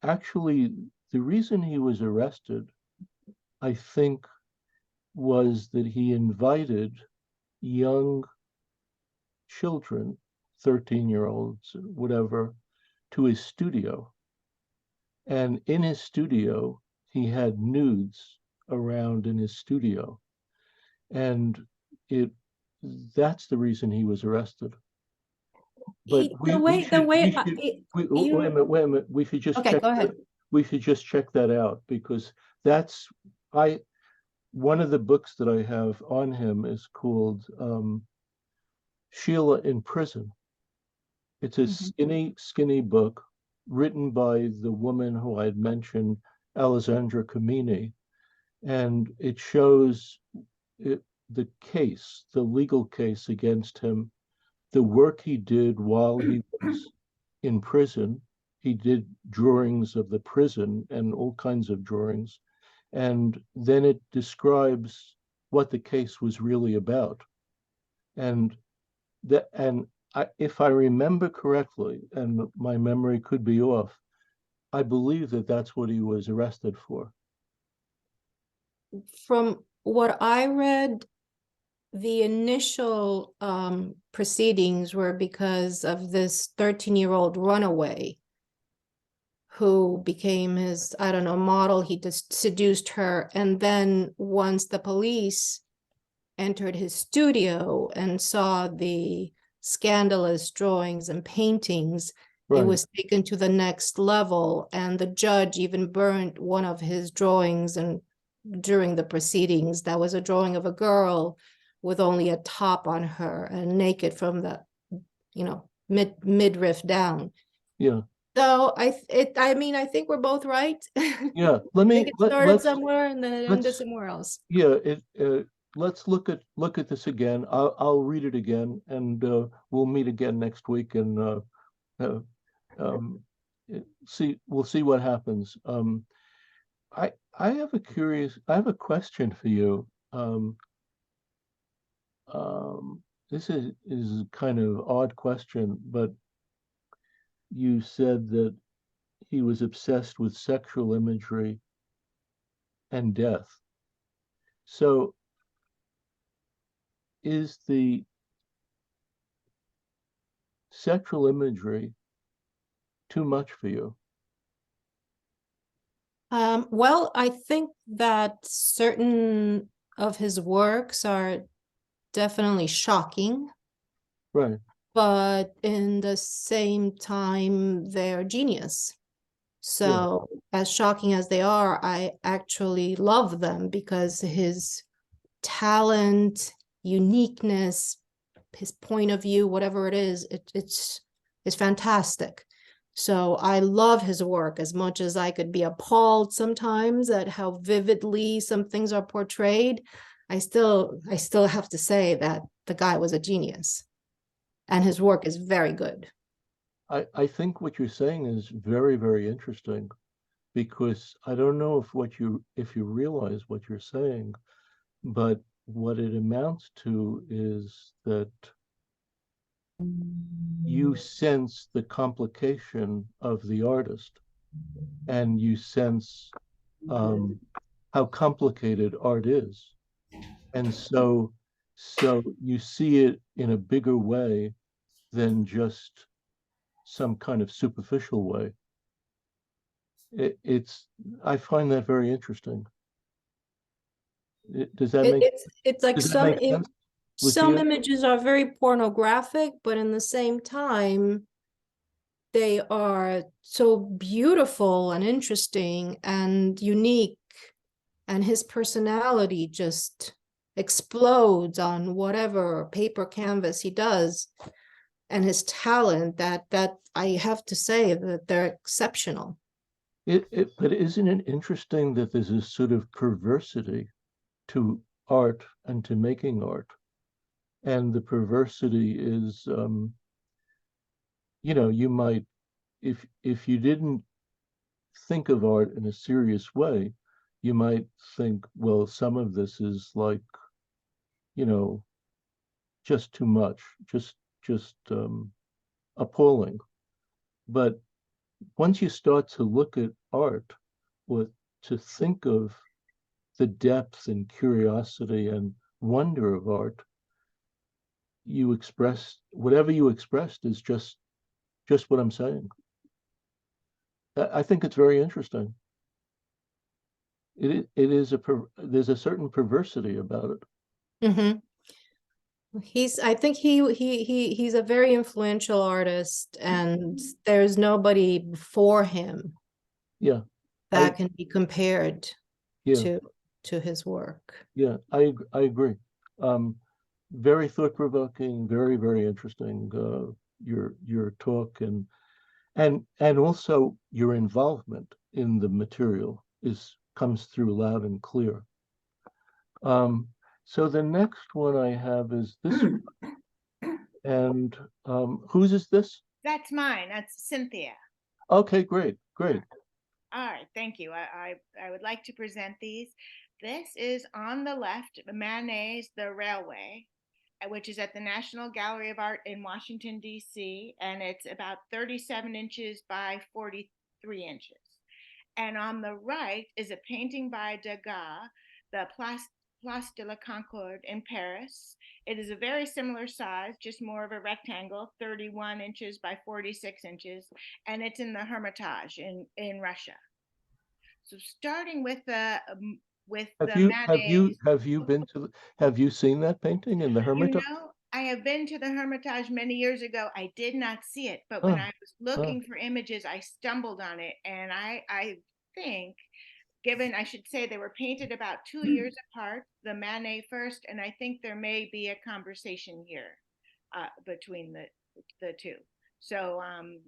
Speaker 1: Actually, the reason he was arrested, I think, was that he invited young children, 13-year-olds, whatever, to his studio. And in his studio, he had nudes around in his studio. And that's the reason he was arrested. But wait a minute. We should just check.
Speaker 9: Go ahead.
Speaker 1: We should just check that out, because that's one of the books that I have on him is called Schiele in Prison. It's a skinny book written by the woman who I had mentioned, Alessandra Camini, and it shows the case, the legal case against him, the work he did while he was in prison. He did drawings of the prison and all kinds of drawings. And then it describes what the case was really about. And if I remember correctly, and my memory could be off, I believe that that's what he was arrested for.
Speaker 9: From what I read, the initial proceedings were because of this 13-year-old runaway who became his, I don't know, model. He just seduced her. And then once the police entered his studio and saw the scandalous drawings and paintings,
Speaker 1: Right.
Speaker 9: It was taken to the next level. And the judge even burned one of his drawings and during the proceedings. That was a drawing of a girl with only a top on her and naked from the, midriff down.
Speaker 1: Yeah.
Speaker 9: So I think we're both right.
Speaker 1: Yeah.
Speaker 9: It started somewhere and then it ended somewhere else.
Speaker 1: Yeah. Let's look at this again. I'll read it again, and we'll meet again next week and we'll see what happens. I have a question for you. This is kind of odd question, but you said that he was obsessed with sexual imagery and death. So is the sexual imagery too much for you?
Speaker 9: Well, I think that certain of his works are definitely shocking.
Speaker 1: Right.
Speaker 9: But in the same time, they're genius. So as shocking as they are, I actually love them because his talent, uniqueness, his point of view, whatever it is, it's fantastic. So I love his work as much as I could be appalled sometimes at how vividly some things are portrayed. I still have to say that the guy was a genius, and his work is very good.
Speaker 1: I think what you're saying is very, very interesting, because I don't know if you realize what you're saying, but what it amounts to is that you sense the complication of the artist, and you sense how complicated art is. And so you see it in a bigger way than just some kind of superficial way. I find that very interesting. Does that make
Speaker 9: it's like
Speaker 1: does that make sense,
Speaker 9: some
Speaker 1: Lucia?
Speaker 9: images are very pornographic, but in the same time, they are so beautiful and interesting and unique, and his personality just explodes on whatever paper canvas he does, and his talent, that I have to say that they're exceptional.
Speaker 1: But isn't it interesting that there's a sort of perversity to art and to making art? And the perversity is, you might, if you didn't think of art in a serious way, you might think, well, some of this is like, just too much, just appalling. But once you start to look at art, or to think of the depth and curiosity and wonder of art, whatever you expressed is just what I'm saying. I think it's very interesting. There's a certain perversity about it.
Speaker 9: Mm-hmm. I think he's a very influential artist, and there's nobody before him that can be compared to his work.
Speaker 1: Yeah, I agree. Very thought-provoking, very, very interesting, your talk, and also your involvement in the material comes through loud and clear. So the next one I have is this one. And whose is this?
Speaker 11: That's mine. That's Cynthia.
Speaker 1: Okay, great.
Speaker 11: All right, thank you. I would like to present these. This is on the left, Manet's The Railway, which is at the National Gallery of Art in Washington, D.C., and it's about 37 inches by 43 inches. And on the right is a painting by Degas, the Place de la Concorde in Paris. It is a very similar size, just more of a rectangle, 31 inches by 46 inches, and it's in the Hermitage in Russia. So starting with the
Speaker 1: have you seen that painting in the Hermitage?
Speaker 11: I have been to the Hermitage many years ago. I did not see it, but when I was looking for images, I stumbled on it, and I think, given, I should say, they were painted about 2 years apart, the Manet first, and I think there may be a conversation here between the two. So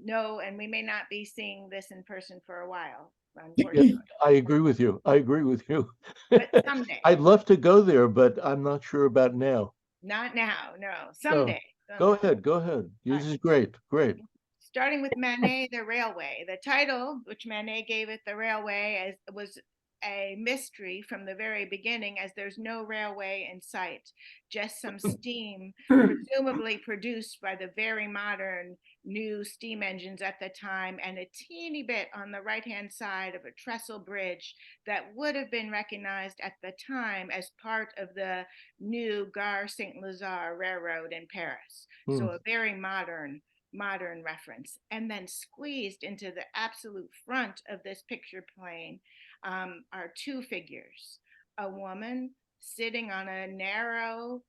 Speaker 11: no, and we may not be seeing this in person for a while, unfortunately.
Speaker 1: I agree with you.
Speaker 11: But someday.
Speaker 1: I'd love to go there, but I'm not sure about now.
Speaker 11: Not now, no. Someday.
Speaker 1: Go ahead. This is great.
Speaker 11: Starting with Manet, The Railway. The title, which Manet gave it, The Railway, was a mystery from the very beginning, as there's no railway in sight, just some steam, presumably produced by the very modern new steam engines at the time, and a teeny bit on the right-hand side of a trestle bridge that would have been recognized at the time as part of the new Gare Saint-Lazare Railroad in Paris. So a very modern reference. And then squeezed into the absolute front of this picture plane are two figures: a woman sitting on a narrow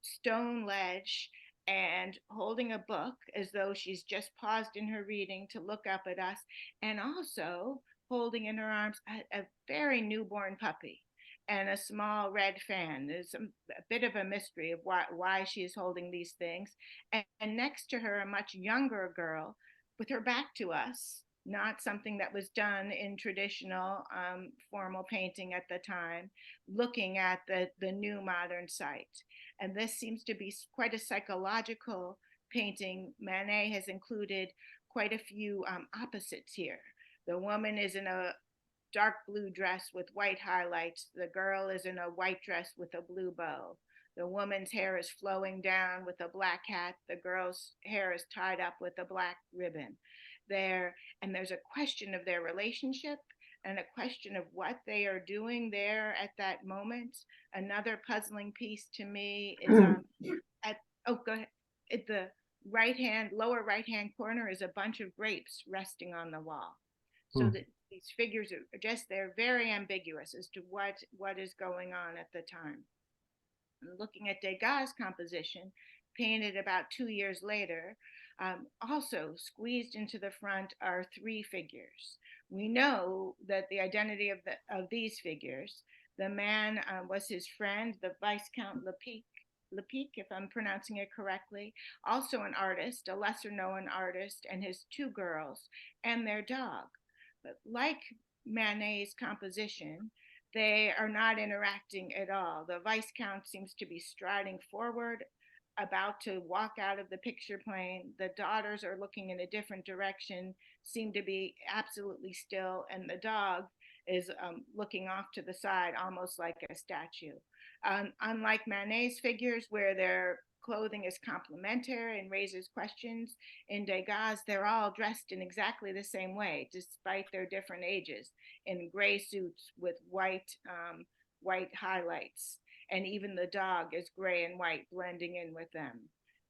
Speaker 11: stone ledge and holding a book as though she's just paused in her reading to look up at us, and also holding in her arms a very newborn puppy. and a small red fan. There's a bit of a mystery of why she is holding these things. And next to her, a much younger girl with her back to us, not something that was done in traditional formal painting at the time, looking at the new modern site. And this seems to be quite a psychological painting. Manet has included quite a few opposites here. The woman is in a dark blue dress with white highlights. The girl is in a white dress with a blue bow. The woman's hair is flowing down with a black hat. The girl's hair is tied up with a black ribbon. There's a question of their relationship and a question of what they are doing there at that moment. Another puzzling piece to me is go ahead. At the lower right hand corner is a bunch of grapes resting on the wall. So that these figures are just, they're very ambiguous as to what is going on at the time. Looking at Degas' composition, painted about 2 years later, also squeezed into the front are 3 figures. We know that the identity of these figures, the man was his friend, the Viscount Lepic, if I'm pronouncing it correctly, also an artist, a lesser known artist, and his 2 girls and their dog. But like Manet's composition, they are not interacting at all. The Viscount seems to be striding forward, about to walk out of the picture plane. The daughters are looking in a different direction, seem to be absolutely still, and the dog is looking off to the side, almost like a statue. Unlike Manet's figures, where their clothing is complementary and raises questions, in Degas, they're all dressed in exactly the same way, despite their different ages, in gray suits with white highlights. And even the dog is gray and white, blending in with them.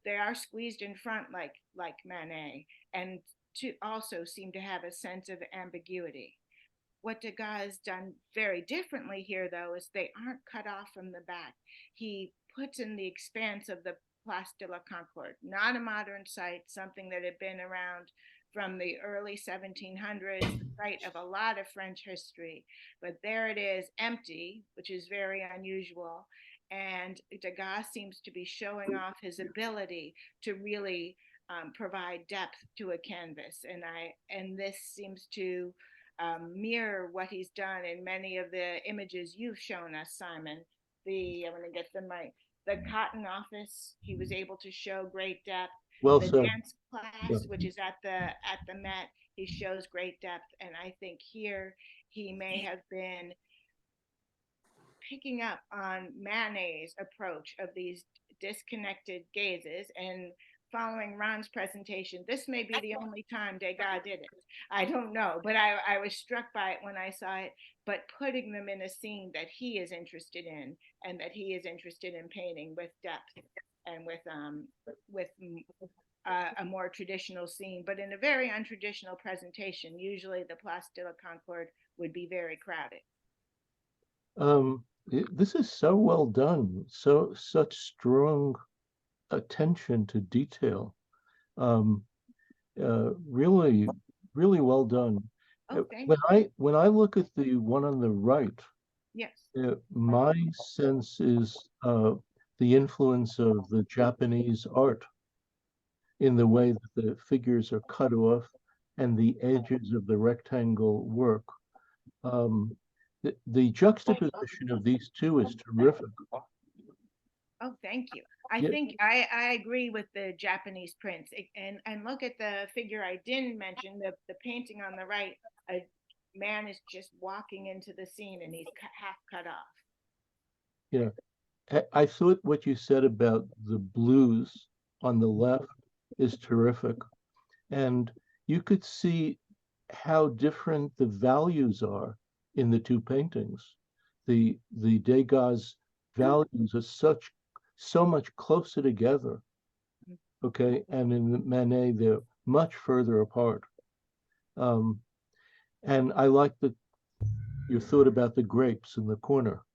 Speaker 11: They are squeezed in front like Manet, and also seem to have a sense of ambiguity. What Degas has done very differently here, though, is they aren't cut off from the back. He puts in the expanse of the Place de la Concorde, not a modern site, something that had been around from the early 1700s, the site of a lot of French history. But there it is, empty, which is very unusual. And Degas seems to be showing off his ability to really provide depth to a canvas. And this seems to mirror what he's done in many of the images you've shown us, Simon. I'm going to get the Cotton Office, he was able to show great depth.
Speaker 1: Well,
Speaker 11: the
Speaker 1: so,
Speaker 11: dance class, which is at the Met, he shows great depth. And I think here he may have been picking up on Manet's approach of these disconnected gazes. And following Ron's presentation, this may be the only time Degas did it. I don't know, but I was struck by it when I saw it. But putting them in a scene that he is interested in, and that he is interested in painting with depth and with a more traditional scene, but in a very untraditional presentation. Usually the Place de la Concorde would be very crowded.
Speaker 1: This is so well done, such strong attention to detail. Really, really well done. When I look at the one on the right,
Speaker 11: yes,
Speaker 1: my sense is the influence of the Japanese art in the way that the figures are cut off and the edges of the rectangle work. The juxtaposition of these two is terrific.
Speaker 11: Oh, thank you. I think I agree with the Japanese prints. And look at the figure I didn't mention, the painting on the right. A man is just walking into the scene and he's half cut off.
Speaker 1: Yeah, I thought what you said about the blues on the left is terrific. And you could see how different the values are in the two paintings. The Degas values are so much closer together, okay? And in Manet, they're much further apart. And I like your thought about the grapes in the corner.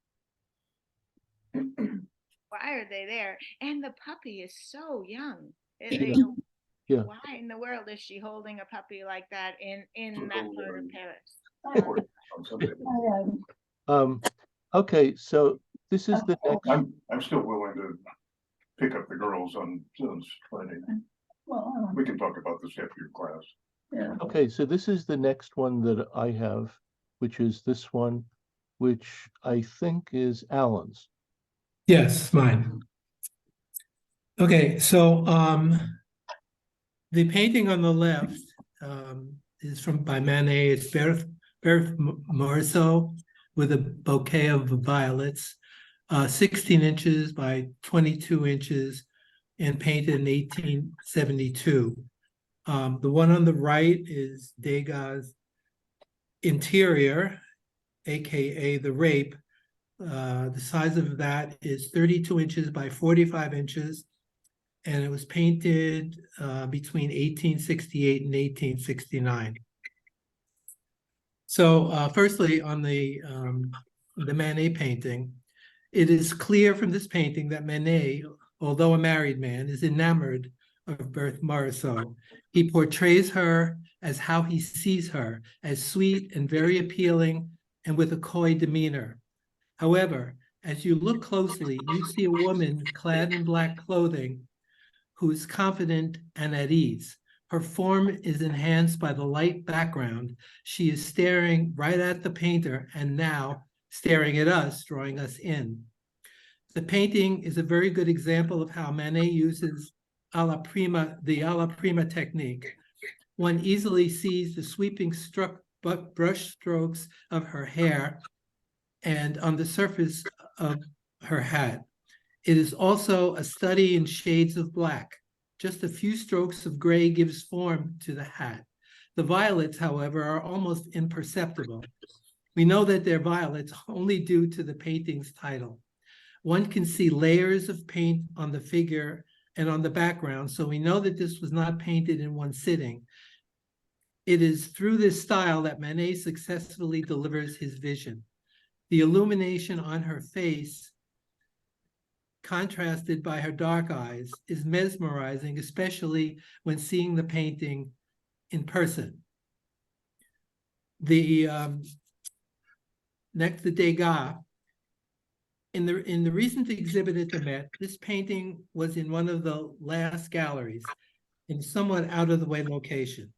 Speaker 11: Why are they there? And the puppy is so young.
Speaker 1: Yeah.
Speaker 11: Why in the world is she holding a puppy like that in that part of Paris?
Speaker 1: Okay, so this is the next.
Speaker 12: I'm still willing to pick up the girls on Friday. Well, we can talk about this after your class.
Speaker 1: Yeah. Okay, so this is the next one that I have, which is this one, which I think is Alan's.
Speaker 13: Yes, mine. Okay, so the painting on the left is by Manet. It's Berthe Morisot with a bouquet of violets, 16 inches by 22 inches, and painted in 1872. The one on the right is Degas' Interior, aka The Rape. The size of that is 32 inches by 45 inches, and it was painted between 1868 and 1869. So firstly, on the Manet painting, it is clear from this painting that Manet, although a married man, is enamored of Berthe Morisot. He portrays her as how he sees her, as sweet and very appealing and with a coy demeanor. However, as you look closely, you see a woman clad in black clothing who is confident and at ease. Her form is enhanced by the light background. She is staring right at the painter and now staring at us, drawing us in. The painting is a very good example of how Manet uses the alla prima technique. One easily sees the sweeping brush strokes of her hair and on the surface of her hat. It is also a study in shades of black. Just a few strokes of gray gives form to the hat. The violets, however, are almost imperceptible. We know that they're violets only due to the painting's title. One can see layers of paint on the figure and on the background, so we know that this was not painted in one sitting. It is through this style that Manet successfully delivers his vision. The illumination on her face, contrasted by her dark eyes, is mesmerizing, especially when seeing the painting in person. Next, the Degas. In the recent exhibit at the Met, this painting was in one of the last galleries in somewhat out-of-the-way location.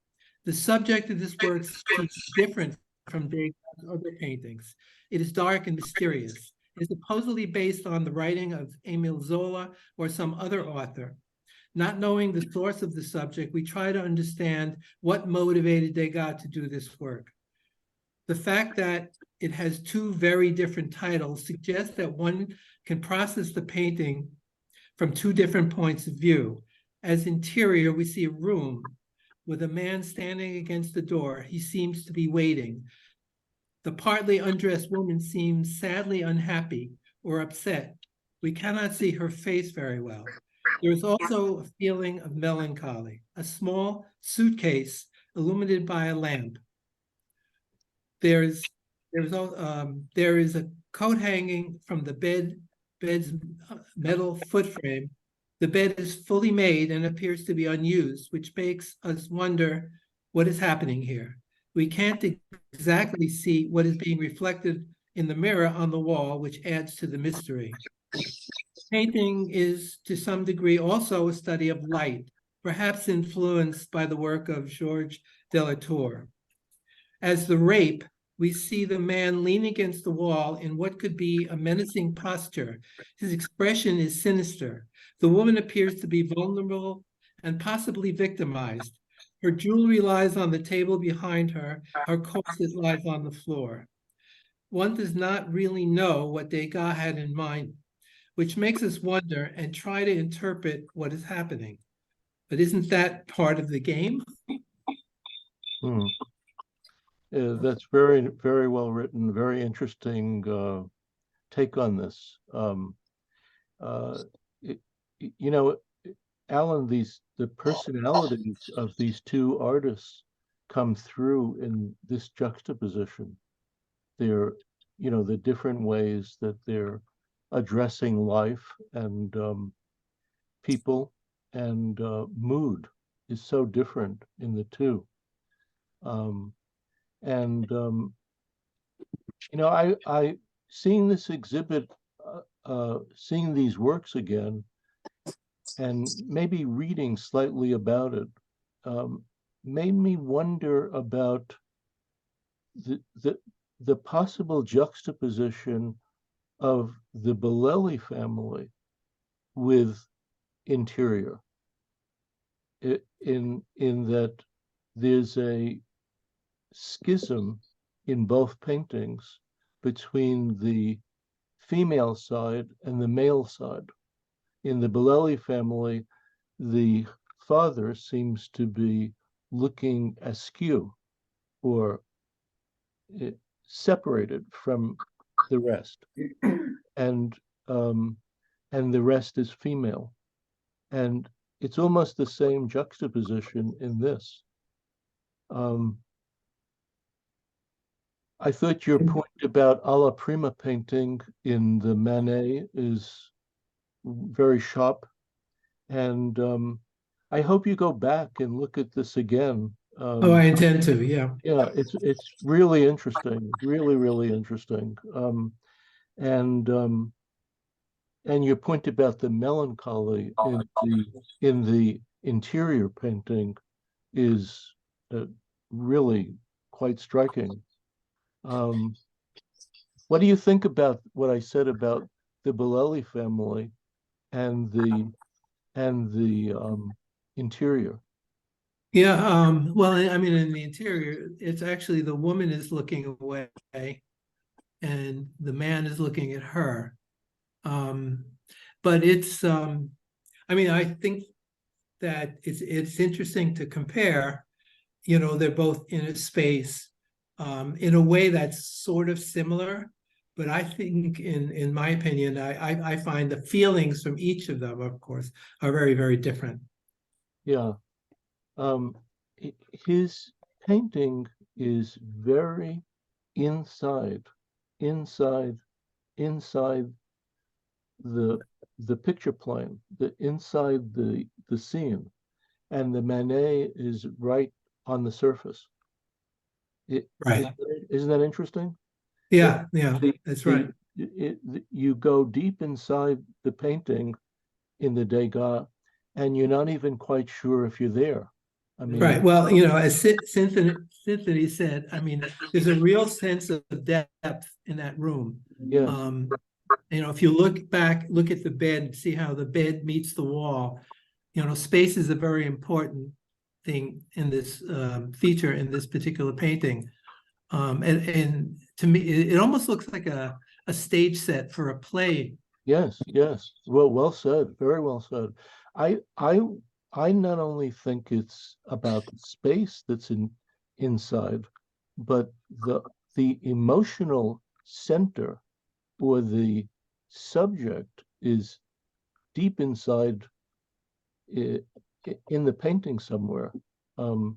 Speaker 13: The subject of this work seems different from Degas' other paintings. It is dark and mysterious. It is supposedly based on the writing of Émile Zola or some other author. Not knowing the source of the subject, we try to understand what motivated Degas to do this work. The fact that it has two very different titles suggests that one can process the painting from two different points of view. As interior, we see a room with a man standing against the door. He seems to be waiting. The partly undressed woman seems sadly unhappy or upset. We cannot see her face very well. There is also a feeling of melancholy. A small suitcase illuminated by a lamp. There is a coat hanging from the bed's metal foot frame. The bed is fully made and appears to be unused, which makes us wonder what is happening here. We can't exactly see what is being reflected in the mirror on the wall, which adds to the mystery. The painting is, to some degree, also a study of light, perhaps influenced by the work of Georges Delatour. As The Rape, we see the man lean against the wall in what could be a menacing posture. His expression is sinister. The woman appears to be vulnerable and possibly victimized. Her jewelry lies on the table behind her. Her corset lies on the floor. One does not really know what Degas had in mind, which makes us wonder and try to interpret what is happening. But isn't that part of the game?
Speaker 1: That's very, very well written, very interesting take on this. You know, Alan, the personalities of these two artists come through in this juxtaposition. They're, you know, the different ways that they're addressing life and people, and mood is so different in the two. You know, seeing this exhibit, seeing these works again, and maybe reading slightly about it, made me wonder about the possible juxtaposition of the Bolelli family with interior. In that there's a schism in both paintings between the female side and the male side. In the Bolelli family, the father seems to be looking askew or separated from the rest, and the rest is female, and it's almost the same juxtaposition in this. I thought your point about alla prima painting in the Manet is very sharp, and I hope you go back and look at this again.
Speaker 13: Oh, I intend to, yeah.
Speaker 1: Yeah, it's really interesting, really interesting. And your point about the melancholy in the interior painting is really quite striking. What do you think about what I said about the Bolelli family and the interior?
Speaker 13: Yeah, well, I mean, in the interior, it's actually the woman is looking away and the man is looking at her. But it's, I mean, I think that it's interesting to compare, you know, they're both in a space in a way that's sort of similar, but I think in my opinion, I find the feelings from each of them, of course, are very different.
Speaker 1: Yeah. His painting is very inside the picture plane, inside the scene, and the Manet is right on the surface.
Speaker 13: Right.
Speaker 1: Isn't that interesting?
Speaker 13: Yeah, that's right.
Speaker 1: You go deep inside the painting in the Degas, and you're not even quite sure if you're there. I mean,
Speaker 13: right. Well, you know, as Cynthia said, I mean, there's a real sense of depth in that room.
Speaker 1: Yeah.
Speaker 13: You know, if you look at the bed, see how the bed meets the wall. You know, space is a very important thing in this feature in this particular painting. And to me, it almost looks like a stage set for a play.
Speaker 1: Yes. Well said. Very well said. I not only think it's about the space that's inside, but the emotional center or the subject is deep inside in the painting somewhere. Well,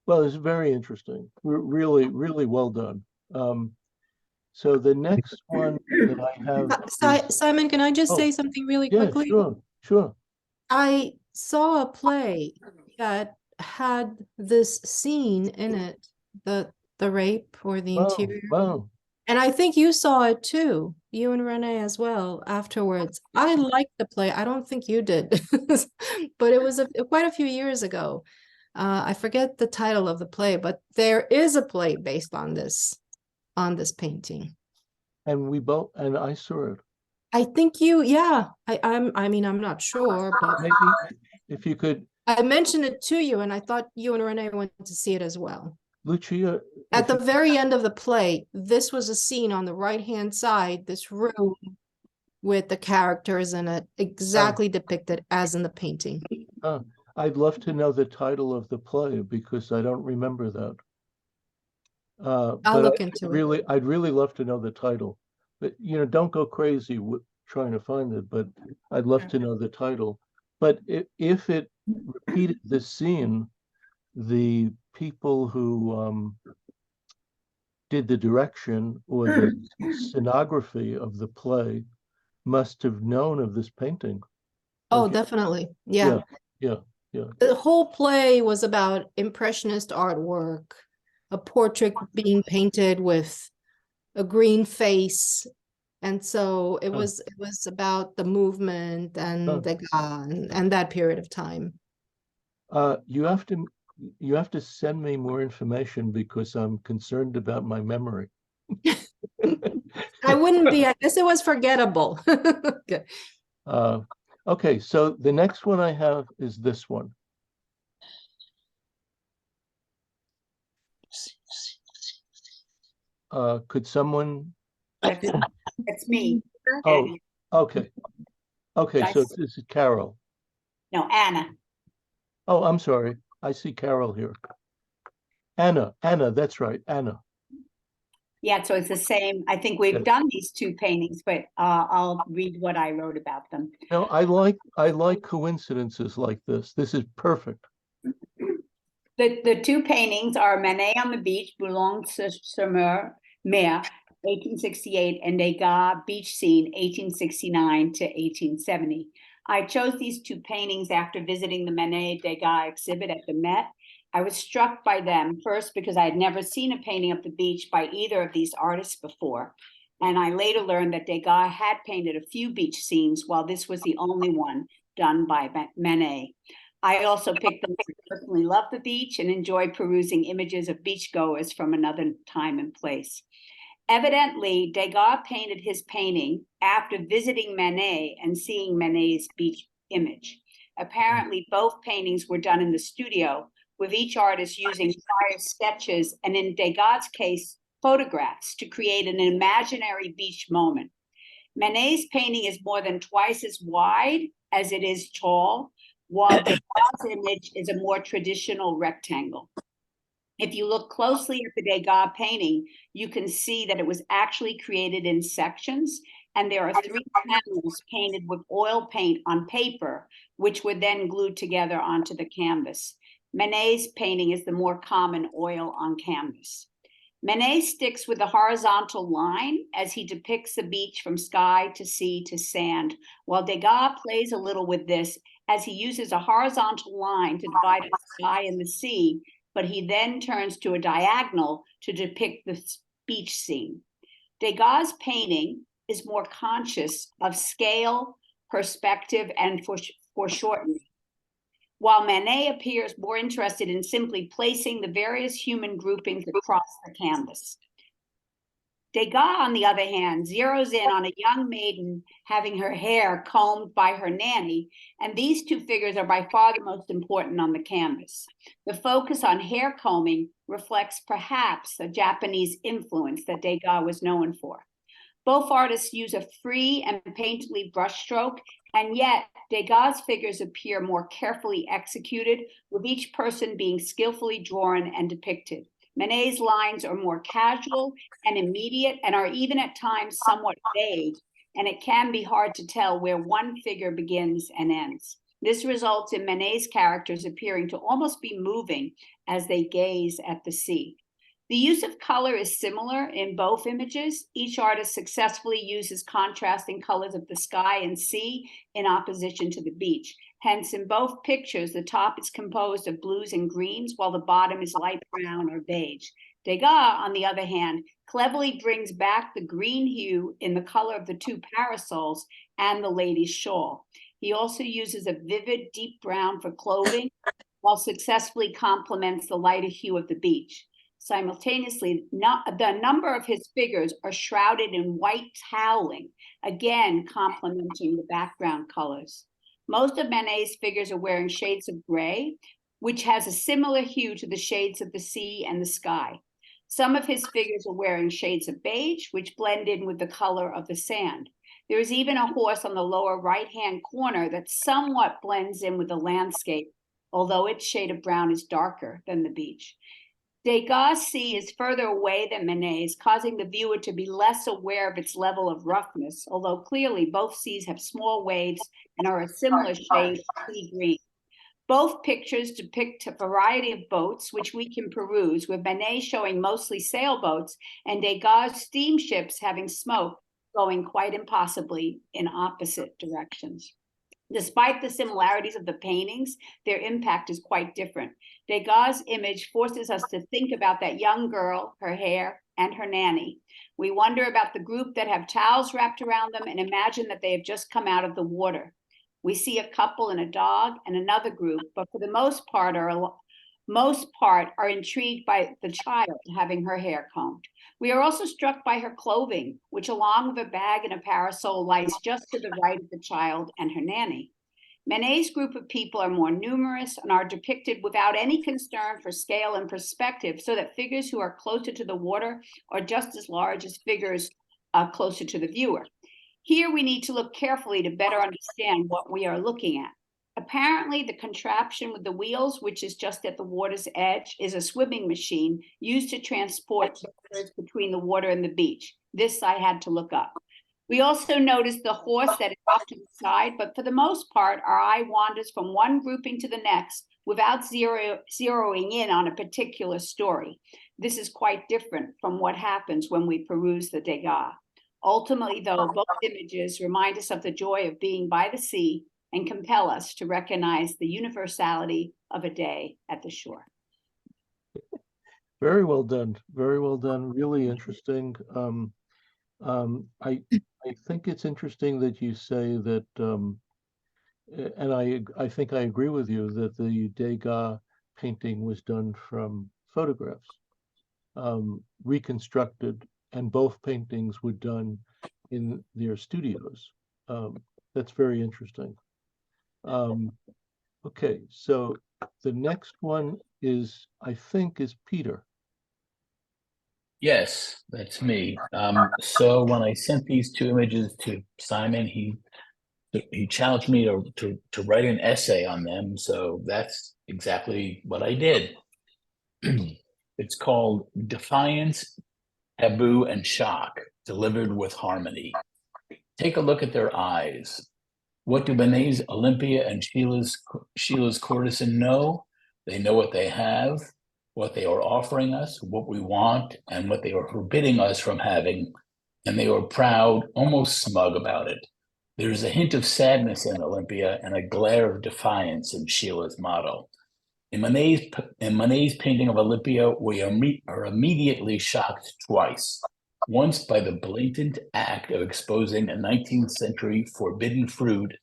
Speaker 1: it's very interesting. Really well done. So the next one that I have is,
Speaker 14: Simon, can I just say something really quickly?
Speaker 1: Sure.
Speaker 14: I saw a play that had this scene in it, the rape or the interior.
Speaker 1: Wow.
Speaker 14: And I think you saw it too, you and Renee as well afterwards. I liked the play. I don't think you did, but it was quite a few years ago. I forget the title of the play, but there is a play based on this painting.
Speaker 1: And I saw it.
Speaker 14: I think you, yeah. I mean, I'm not sure, but
Speaker 1: maybe if you could.
Speaker 14: I mentioned it to you, and I thought you and Renee went to see it as well.
Speaker 1: Lucia,
Speaker 14: at the very end of the play, this was a scene on the right-hand side, this room with the characters in it, exactly depicted as in the painting.
Speaker 1: I'd love to know the title of the play because I don't remember that.
Speaker 14: I'll look into it.
Speaker 1: I'd really love to know the title. But you know, don't go crazy trying to find it. But I'd love to know the title. But if it repeated this scene, the people who did the direction or the scenography of the play must have known of this painting.
Speaker 14: Oh, definitely. Yeah. The whole play was about impressionist artwork, a portrait being painted with a green face. And so it was about the movement and Degas and that period of time.
Speaker 1: You have to send me more information because I'm concerned about my memory.
Speaker 14: I wouldn't be, I guess it was forgettable. Okay.
Speaker 1: Okay, so the next one I have is this one. Could someone?
Speaker 15: That's me.
Speaker 1: Oh, okay. Okay, so this is Carol.
Speaker 15: No, Anna.
Speaker 1: Oh, I'm sorry. I see Carol here. Anna, that's right, Anna.
Speaker 15: Yeah, so it's the same. I think we've done these two paintings, but I'll read what I wrote about them.
Speaker 1: No, I like coincidences like this. This is perfect.
Speaker 15: The two paintings are Manet on the beach, Boulogne-sur-Mer, 1868, and Degas beach scene, 1869 to 1870. I chose these two paintings after visiting the Manet Degas exhibit at the Met. I was struck by them first because I had never seen a painting of the beach by either of these artists before. And I later learned that Degas had painted a few beach scenes while this was the only one done by Manet. I also picked them to personally love the beach and enjoy perusing images of beachgoers from another time and place. Evidently, Degas painted his painting after visiting Manet and seeing Manet's beach image. Apparently, both paintings were done in the studio, with each artist using prior sketches and, in Degas' case, photographs to create an imaginary beach moment. Manet's painting is more than twice as wide as it is tall, while Degas' image is a more traditional rectangle. If you look closely at the Degas painting, you can see that it was actually created in sections, and there are 3 panels painted with oil paint on paper, which were then glued together onto the canvas. Manet's painting is the more common oil on canvas. Manet sticks with a horizontal line as he depicts the beach from sky to sea to sand, while Degas plays a little with this as he uses a horizontal line to divide the sky and the sea, but he then turns to a diagonal to depict the beach scene. Degas' painting is more conscious of scale, perspective, and foreshortening, while Manet appears more interested in simply placing the various human groupings across the canvas. Degas, on the other hand, zeroes in on a young maiden having her hair combed by her nanny, and these two figures are by far the most important on the canvas. The focus on hair combing reflects perhaps the Japanese influence that Degas was known for. Both artists use a free and painterly brushstroke, and yet Degas' figures appear more carefully executed, with each person being skillfully drawn and depicted. Manet's lines are more casual and immediate and are even at times somewhat vague, and it can be hard to tell where one figure begins and ends. This results in Manet's characters appearing to almost be moving as they gaze at the sea. The use of color is similar in both images. Each artist successfully uses contrasting colors of the sky and sea in opposition to the beach. Hence, in both pictures, the top is composed of blues and greens, while the bottom is light brown or beige. Degas, on the other hand, cleverly brings back the green hue in the color of the 2 parasols and the lady's shawl. He also uses a vivid deep brown for clothing, while successfully complements the lighter hue of the beach. Simultaneously, the number of his figures are shrouded in white toweling, again complementing the background colors. Most of Manet's figures are wearing shades of gray, which has a similar hue to the shades of the sea and the sky. Some of his figures are wearing shades of beige, which blend in with the color of the sand. There is even a horse on the lower right-hand corner that somewhat blends in with the landscape, although its shade of brown is darker than the beach. Degas' sea is further away than Manet's, causing the viewer to be less aware of its level of roughness, although clearly both seas have small waves and are a similar shade of sea green. Both pictures depict a variety of boats, which we can peruse, with Manet showing mostly sailboats and Degas' steamships having smoke going quite impossibly in opposite directions. Despite the similarities of the paintings, their impact is quite different. Degas' image forces us to think about that young girl, her hair, and her nanny. We wonder about the group that have towels wrapped around them and imagine that they have just come out of the water. We see a couple and a dog and another group, but for the most part are intrigued by the child having her hair combed. We are also struck by her clothing, which along with a bag and a parasol lies just to the right of the child and her nanny. Manet's group of people are more numerous and are depicted without any concern for scale and perspective, so that figures who are closer to the water are just as large as figures closer to the viewer. Here we need to look carefully to better understand what we are looking at. Apparently, the contraption with the wheels, which is just at the water's edge, is a swimming machine used to transport visitors between the water and the beach. This I had to look up. We also noticed the horse that is off to the side, but for the most part, our eye wanders from one grouping to the next without zeroing in on a particular story. This is quite different from what happens when we peruse the Degas. Ultimately, though, both images remind us of the joy of being by the sea and compel us to recognize the universality of a day at the shore.
Speaker 1: Very well done. Very well done. Really interesting. I think it's interesting that you say that, and I think I agree with you that the Degas painting was done from photographs, reconstructed, and both paintings were done in their studios. That's very interesting. Okay, so the next one is, I think, is Peter.
Speaker 3: Yes, that's me. So when I sent these two images to Simon, he challenged me to write an essay on them. So that's exactly what I did. It's called Defiance, Taboo, and Shock, Delivered with Harmony. Take a look at their eyes. What do Manet's Olympia and Schiele's Courtesan know? They know what they have, what they are offering us, what we want, and what they are forbidding us from having, and they are proud, almost smug about it. There is a hint of sadness in Olympia and a glare of defiance in Schiele's model. In Manet's painting of Olympia, we are immediately shocked twice. Once by the blatant act of exposing a 19th century forbidden fruit,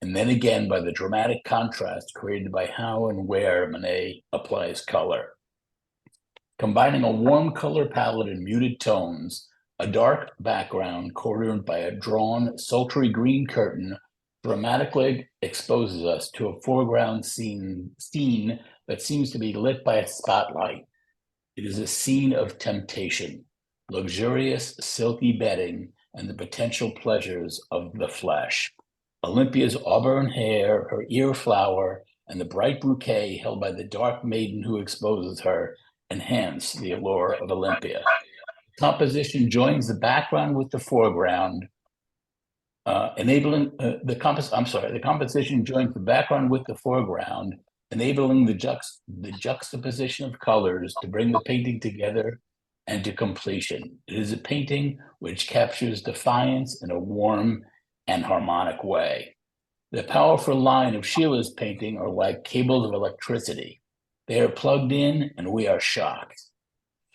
Speaker 3: and then again by the dramatic contrast created by how and where Manet applies color. Combining a warm color palette and muted tones, a dark background cornered by a drawn, sultry green curtain dramatically exposes us to a foreground scene that seems to be lit by a spotlight. It is a scene of temptation, luxurious, silky bedding, and the potential pleasures of the flesh. Olympia's auburn hair, her ear flower, and the bright bouquet held by the dark maiden who exposes her enhance the allure of Olympia. Composition joins the background with the foreground, the composition joins the background with the foreground, enabling the juxtaposition of colors to bring the painting together and to completion. It is a painting which captures defiance in a warm and harmonic way. The powerful line of Schiele's painting are like cables of electricity. They are plugged in and we are shocked.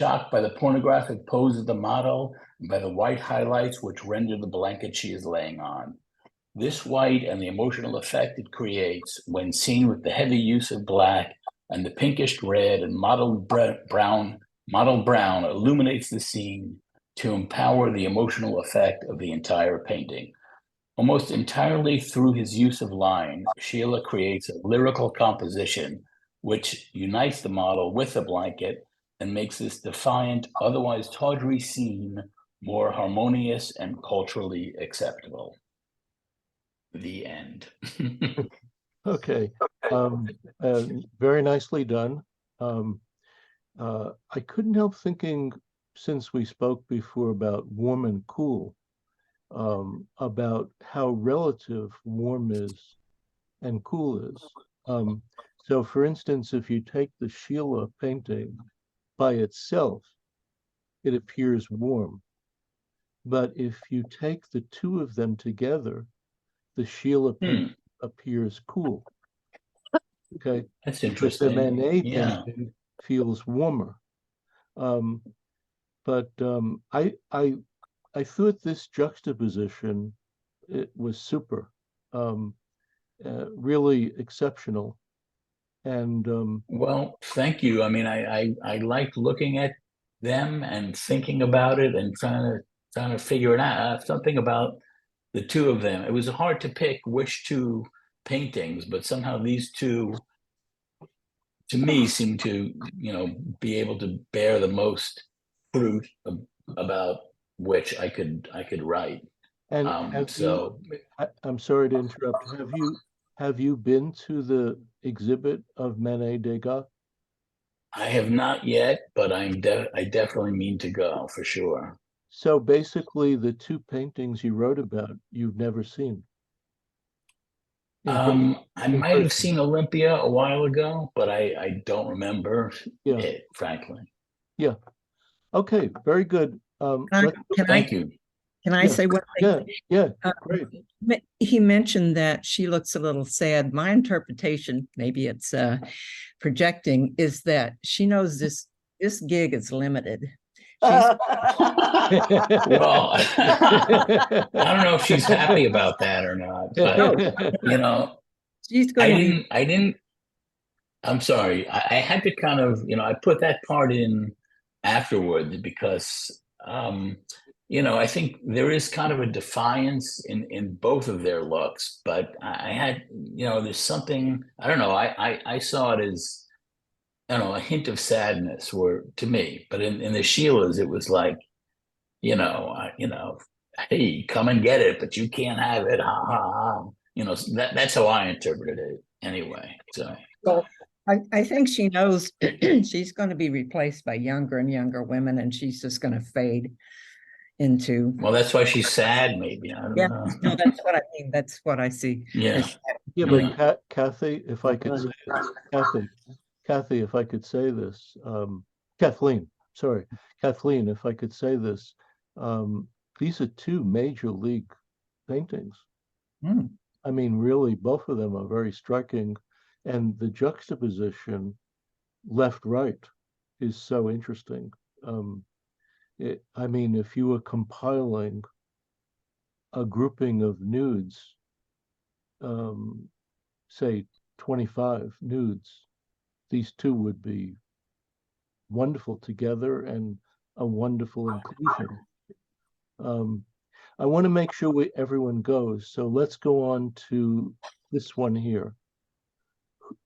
Speaker 3: Shocked by the pornographic pose of the model and by the white highlights which render the blanket she is laying on. This white and the emotional effect it creates when seen with the heavy use of black and the pinkish red and mottled brown illuminates the scene to empower the emotional effect of the entire painting. Almost entirely through his use of line, Schiele creates a lyrical composition which unites the model with the blanket and makes this defiant, otherwise tawdry scene more harmonious and culturally acceptable. The end.
Speaker 1: Okay, very nicely done. I couldn't help thinking, since we spoke before about warm and cool, about how relative warm is and cool is. So for instance, if you take the Schiele painting by itself, it appears warm. But if you take the two of them together, the Schiele painting appears cool. Okay,
Speaker 3: That's
Speaker 1: because the
Speaker 3: interesting.
Speaker 1: Manet
Speaker 3: Yeah.
Speaker 1: painting feels warmer. I thought this juxtaposition, it was super, really exceptional. And
Speaker 3: Well, thank you. I mean, I like looking at them and thinking about it and trying to figure it out. Something about the two of them. It was hard to pick which two paintings, but somehow these two, to me, seem to, be able to bear the most fruit about which I could write.
Speaker 1: and I'm sorry to interrupt. Have you been to the exhibit of Manet Degas?
Speaker 3: I have not yet, but I definitely mean to go for sure.
Speaker 1: So basically, the two paintings you wrote about, you've never seen.
Speaker 3: I might have seen Olympia a while ago, but I don't remember it, frankly.
Speaker 1: Yeah. Okay. Very good.
Speaker 3: Thank you.
Speaker 10: Can I say one thing?
Speaker 1: Yeah. Great.
Speaker 10: He mentioned that she looks a little sad. My interpretation, maybe it's projecting, is that she knows this gig is limited.
Speaker 3: Well, I don't know if she's happy about that or not, but
Speaker 10: she's going
Speaker 3: I didn't. I'm sorry. I had to kind of, I put that part in afterwards because, I think there is kind of a defiance in both of their looks, but I had, there's something, I don't know. I saw it as, I don't know, a hint of sadness to me, but in the Schieles, it was like, hey, come and get it, but you can't have it. Ha ha ha. That's how I interpreted it anyway. So
Speaker 10: I think she knows she's going to be replaced by younger and younger women, and she's just going to fade into.
Speaker 3: Well, that's why she's sad, maybe. I don't know.
Speaker 10: No, that's what I mean. That's what I see.
Speaker 3: Yeah.
Speaker 1: But Kathy, if I could say this, Kathy, if I could say this, Kathleen, if I could say this, these are two major league paintings. I mean, really, both of them are very striking, and the juxtaposition left-right is so interesting. I mean, if you were compiling a grouping of nudes, say 25 nudes, these two would be wonderful together and a wonderful inclusion. I want to make sure everyone goes, so let's go on to this one here.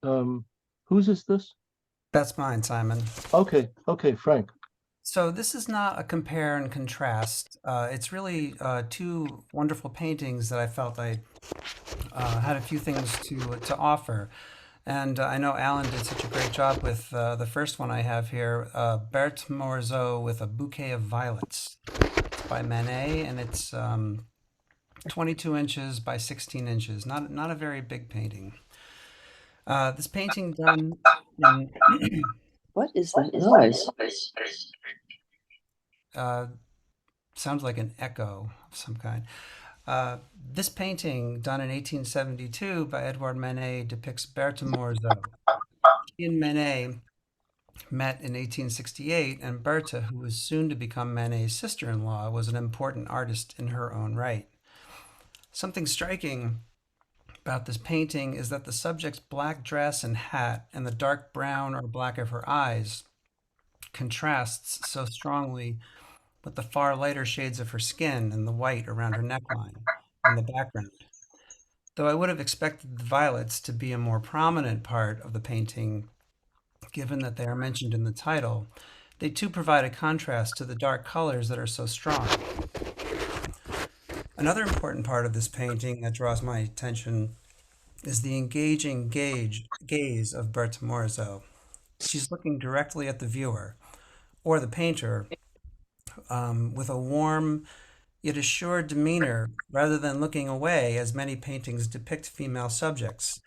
Speaker 1: Whose is this?
Speaker 16: That's mine, Simon.
Speaker 1: Okay, Frank.
Speaker 16: So this is not a compare and contrast. It's really two wonderful paintings that I felt I had a few things to offer. And I know Alan did such a great job with the first one I have here, Berthe Morisot with a Bouquet of Violets. It's by Manet, and it's 22 inches by 16 inches. Not a very big painting. This painting done in...
Speaker 2: What is that noise?
Speaker 16: Sounds like an echo of some kind. This painting, done in 1872 by Edouard Manet, depicts Berthe Morisot. She and Manet met in 1868, and Berthe, who was soon to become Manet's sister-in-law, was an important artist in her own right. Something striking about this painting is that the subject's black dress and hat and the dark brown or black of her eyes contrasts so strongly with the far lighter shades of her skin and the white around her neckline in the background. Though I would have expected the violets to be a more prominent part of the painting, given that they are mentioned in the title, they too provide a contrast to the dark colors that are so strong. Another important part of this painting that draws my attention is the engaging gaze of Berthe Morisot. She's looking directly at the viewer, or the painter, with a warm yet assured demeanor, rather than looking away, as many paintings depict female subjects,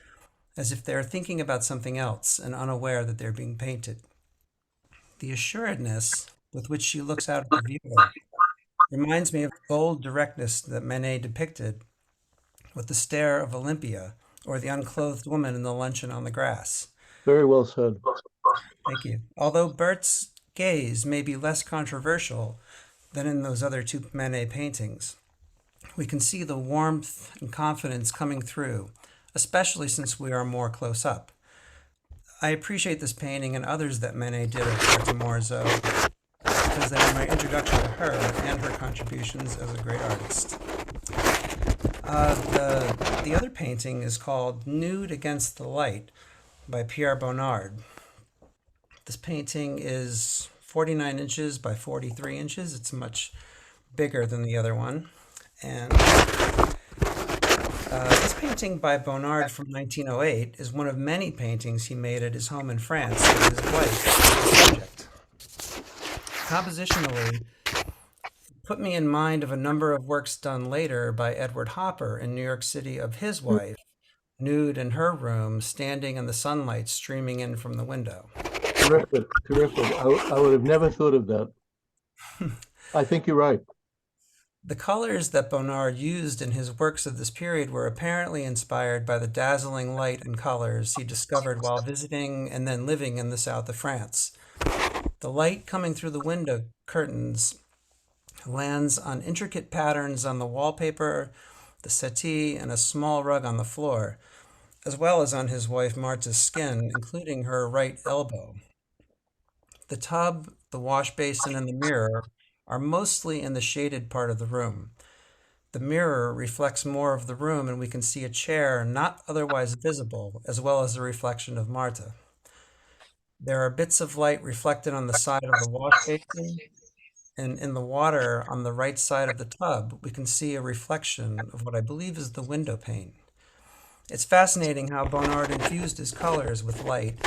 Speaker 16: as if they're thinking about something else and unaware that they're being painted. The assuredness with which she looks out at the viewer reminds me of the bold directness that Manet depicted with the stare of Olympia, or the unclothed woman in the luncheon on the grass.
Speaker 1: Very well said.
Speaker 16: Thank you. Although Bert's gaze may be less controversial than in those other two Manet paintings, we can see the warmth and confidence coming through, especially since we are more close up. I appreciate this painting and others that Manet did at Berthe because they were my introduction to her and her contributions as a great artist. The other painting is called Nude Against the Light by Pierre Bonnard. This painting is 49 inches by 43 inches. It's much bigger than the other one. And this painting by Bonnard from 1908 is one of many paintings he made at his home in France with his wife as the subject. Compositionally, it put me in mind of a number of works done later by Edward Hopper in New York City of his wife, nude in her room, standing in the sunlight streaming in from the window.
Speaker 1: Terrific, terrific. I would have never thought of that. I think you're right.
Speaker 16: The colors that Bonnard used in his works of this period were apparently inspired by the dazzling light and colors he discovered while visiting and then living in the south of France. The light coming through the window curtains lands on intricate patterns on the wallpaper, the settee, and a small rug on the floor, as well as on his wife Martha's skin, including her right elbow. The tub, the wash basin, and the mirror are mostly in the shaded part of the room. The mirror reflects more of the room, and we can see a chair not otherwise visible, as well as a reflection of Martha. There are bits of light reflected on the side of the wash basin, and in the water on the right side of the tub, we can see a reflection of what I believe is the window pane. It's fascinating how Bonnard infused his colors with light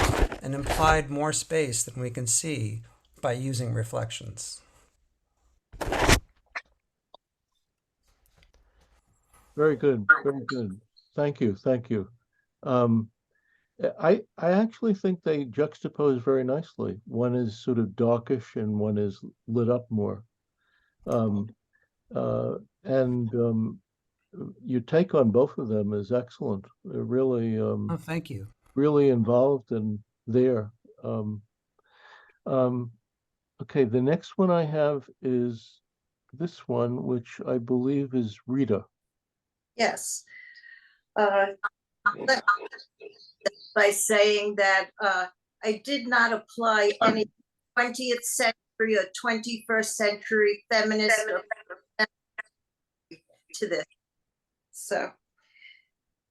Speaker 16: and implied more space than we can see by using reflections.
Speaker 1: Very good, very good. Thank you, thank you. I actually think they juxtapose very nicely. One is sort of darkish and one is lit up more. Your take on both of them is excellent. They're really
Speaker 16: Oh, thank you.
Speaker 1: really involved and there. Okay, the next one I have is this one, which I believe is Rita.
Speaker 6: Yes. By saying that I did not apply any 20th century or 21st century feminist to this. So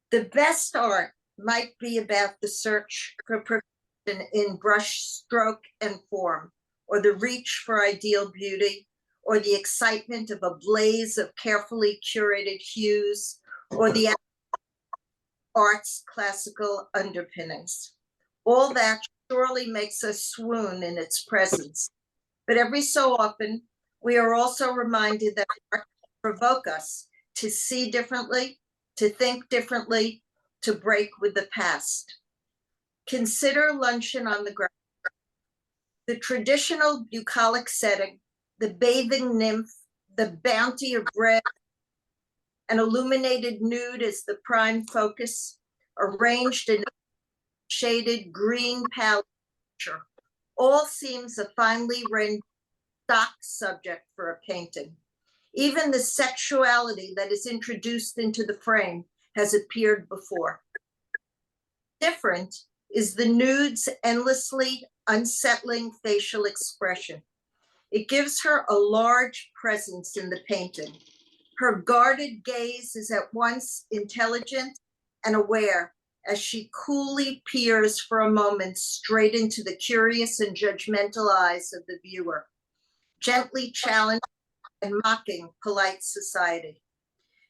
Speaker 6: the best art might be about the search for perfection in brush stroke and form, or the reach for ideal beauty, or the excitement of a blaze of carefully curated hues, or the art's classical underpinnings. All that surely makes us swoon in its presence. But every so often, we are also reminded that art can provoke us to see differently, to think differently, to break with the past. Consider Luncheon on the Grass. The traditional bucolic setting, the bathing nymph, the bounty of bread, an illuminated nude as the prime focus, arranged in a shaded green palette picture, all seems a finely rendered stock subject for a painting. Even the sexuality that is introduced into the frame has appeared before. Different is the nude's endlessly unsettling facial expression. It gives her a large presence in the painting. Her guarded gaze is at once intelligent and aware as she coolly peers for a moment straight into the curious and judgmental eyes of the viewer, gently challenging and mocking polite society.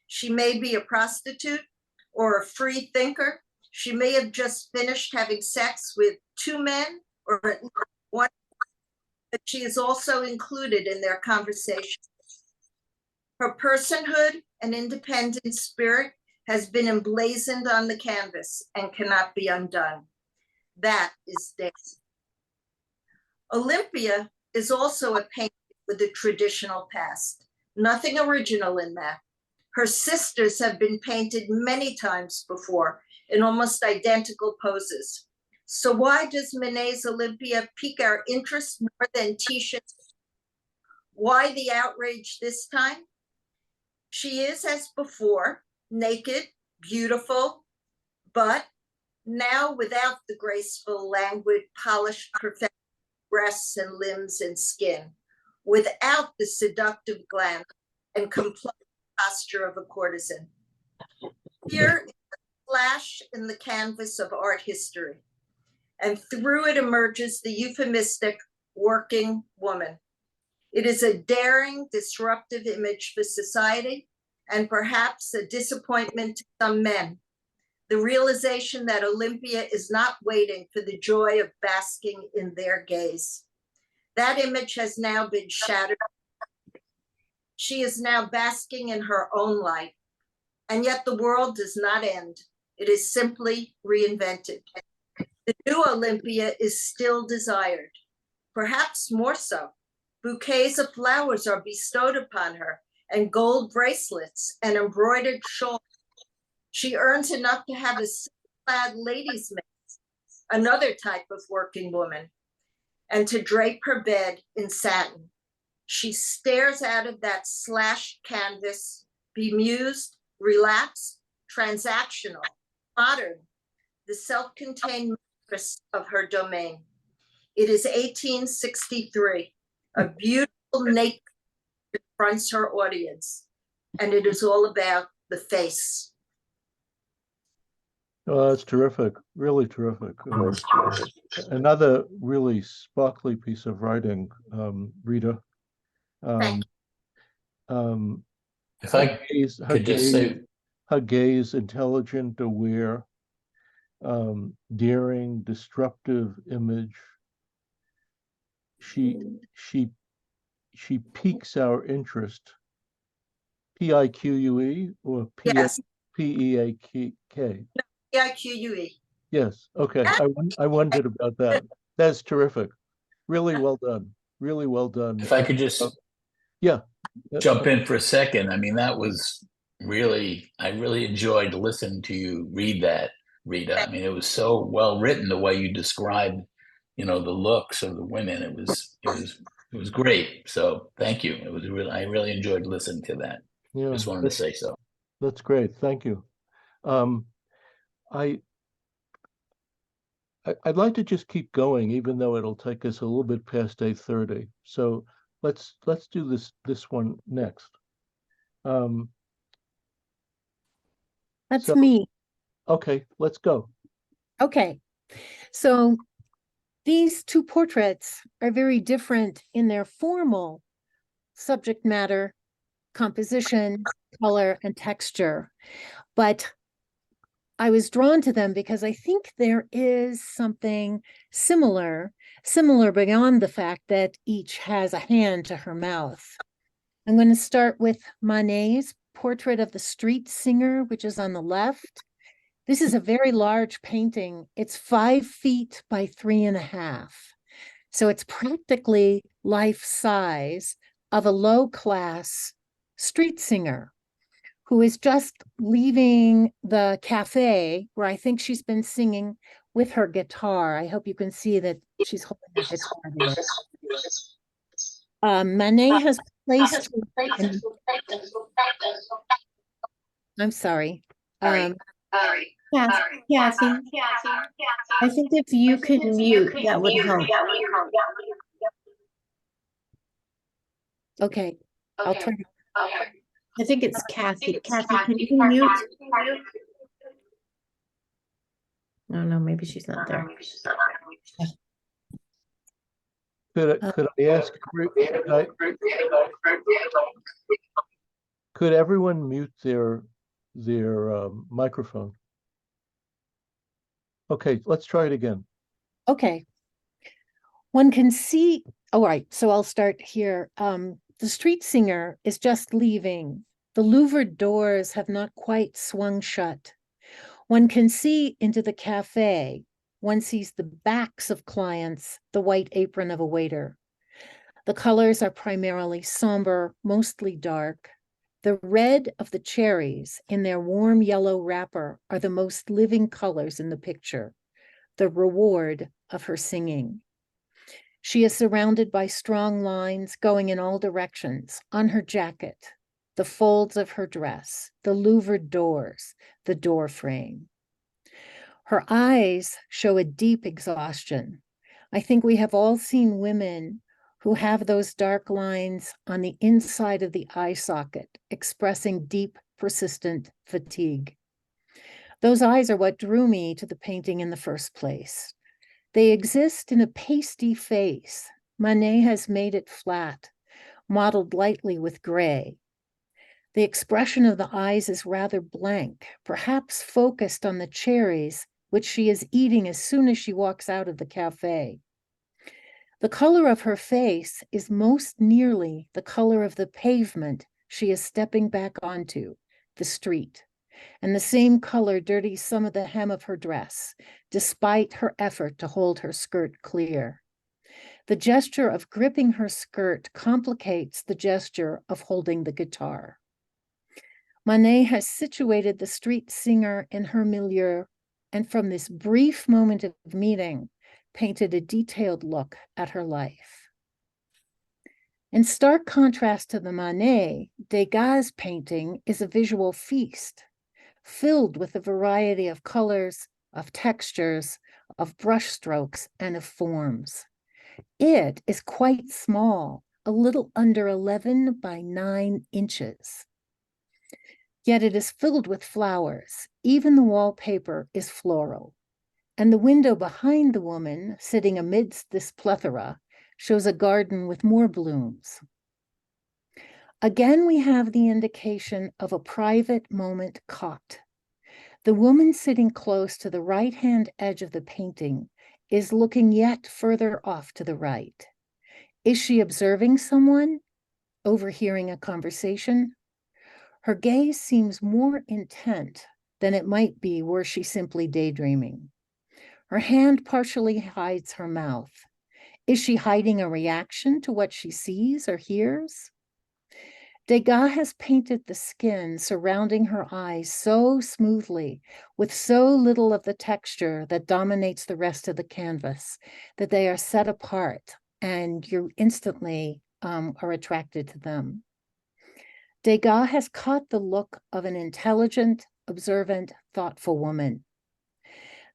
Speaker 6: She may be a prostitute or a free thinker. She may have just finished having sex with two men or at least one, but she is also included in their conversation. Her personhood and independent spirit has been emblazoned on the canvas and cannot be undone. That is Degas. Olympia is also a painting with a traditional past. Nothing original in that. Her sisters have been painted many times before, in almost identical poses. So why does Manet's Olympia pique our interest more than Titian's? Why the outrage this time? She is, as before, naked, beautiful, but now without the graceful, languid, polished, perfect breasts and limbs and skin, without the seductive glance and complex posture of a courtesan. Here is a flash in the canvas of art history, and through it emerges the euphemistic working woman. It is a daring, disruptive image for society, and perhaps a disappointment to some men. The realization that Olympia is not waiting for the joy of basking in their gaze. That image has now been shattered. She is now basking in her own light, and yet the world does not end. It is simply reinvented. The new Olympia is still desired, perhaps more so. Bouquets of flowers are bestowed upon her, and gold bracelets and embroidered shawls. She earns enough to have a silk-clad lady's maid, another type of working woman, and to drape her bed in satin. She stares out of that slashed canvas, bemused, relaxed, transactional, modern, the self-contained mistress of her domain. It is 1863. A beautiful naked confronts her audience, and it is all about the face.
Speaker 1: Oh, that's terrific. Really terrific. Another really sparkly piece of writing, Rita.
Speaker 3: If I could just say,
Speaker 1: her gaze, intelligent, aware, daring, disruptive image. She piques our interest. P-I-Q-U-E or
Speaker 6: Yes.
Speaker 1: P-E-A-K?
Speaker 6: P-I-Q-U-E.
Speaker 1: Yes. Okay. I wondered about that. That's terrific. Really well done. Really well done.
Speaker 3: if I could just jump in for a second. I mean, that was really, I really enjoyed listening to you read that, Rita. I mean, it was so well written, the way you described, the looks of the women. It was great. So thank you. It was I really enjoyed listening to that.
Speaker 1: Yeah,
Speaker 3: Just wanted to say so.
Speaker 1: That's great. Thank you. I'd like to just keep going, even though it'll take us a little bit past 8:30. So let's do this one next.
Speaker 17: That's me.
Speaker 1: Okay, let's go.
Speaker 17: Okay. So these two portraits are very different in their formal subject matter, composition, color, and texture. But I was drawn to them because I think there is something similar beyond the fact that each has a hand to her mouth. I'm going to start with Manet's portrait of the street singer, which is on the left. This is a very large painting. It's 5 feet by 3.5. So it's practically life size of a low-class street singer who is just leaving the cafe where I think she's been singing with her guitar. I hope you can see that she's holding the guitar there. Manet has placed I'm sorry.
Speaker 9: Kathy, I think if you could mute, that would help.
Speaker 17: Okay, I'll turn.
Speaker 9: I think it's Kathy. Kathy, can you mute? No, maybe she's not there.
Speaker 1: Could I ask? Could everyone mute their microphone? Okay, let's try it again.
Speaker 17: Okay. One can see, all right, so I'll start here. The street singer is just leaving. The louvered doors have not quite swung shut. One can see into the cafe. One sees the backs of clients, the white apron of a waiter. The colors are primarily somber, mostly dark. The red of the cherries in their warm yellow wrapper are the most living colors in the picture, the reward of her singing. She is surrounded by strong lines going in all directions on her jacket, the folds of her dress, the louvered doors, the door frame. Her eyes show a deep exhaustion. I think we have all seen women who have those dark lines on the inside of the eye socket, expressing deep, persistent fatigue. Those eyes are what drew me to the painting in the first place. They exist in a pasty face. Manet has made it flat, modeled lightly with gray. The expression of the eyes is rather blank, perhaps focused on the cherries, which she is eating as soon as she walks out of the cafe. The color of her face is most nearly the color of the pavement she is stepping back onto, the street, and the same color dirties some of the hem of her dress, despite her effort to hold her skirt clear. The gesture of gripping her skirt complicates the gesture of holding the guitar. Manet has situated the street singer in her milieu, and from this brief moment of meeting, painted a detailed look at her life. In stark contrast to the Manet, Degas' painting is a visual feast, filled with a variety of colors, of textures, of brushstrokes, and of forms. It is quite small, a little under 11 by 9 inches. Yet it is filled with flowers. Even the wallpaper is floral. And the window behind the woman, sitting amidst this plethora, shows a garden with more blooms. Again, we have the indication of a private moment caught. The woman sitting close to the right-hand edge of the painting is looking yet further off to the right. Is she observing someone? Overhearing a conversation? Her gaze seems more intent than it might be were she simply daydreaming. Her hand partially hides her mouth. Is she hiding a reaction to what she sees or hears? Degas has painted the skin surrounding her eyes so smoothly, with so little of the texture that dominates the rest of the canvas, that they are set apart and you instantly are attracted to them. Degas has caught the look of an intelligent, observant, thoughtful woman.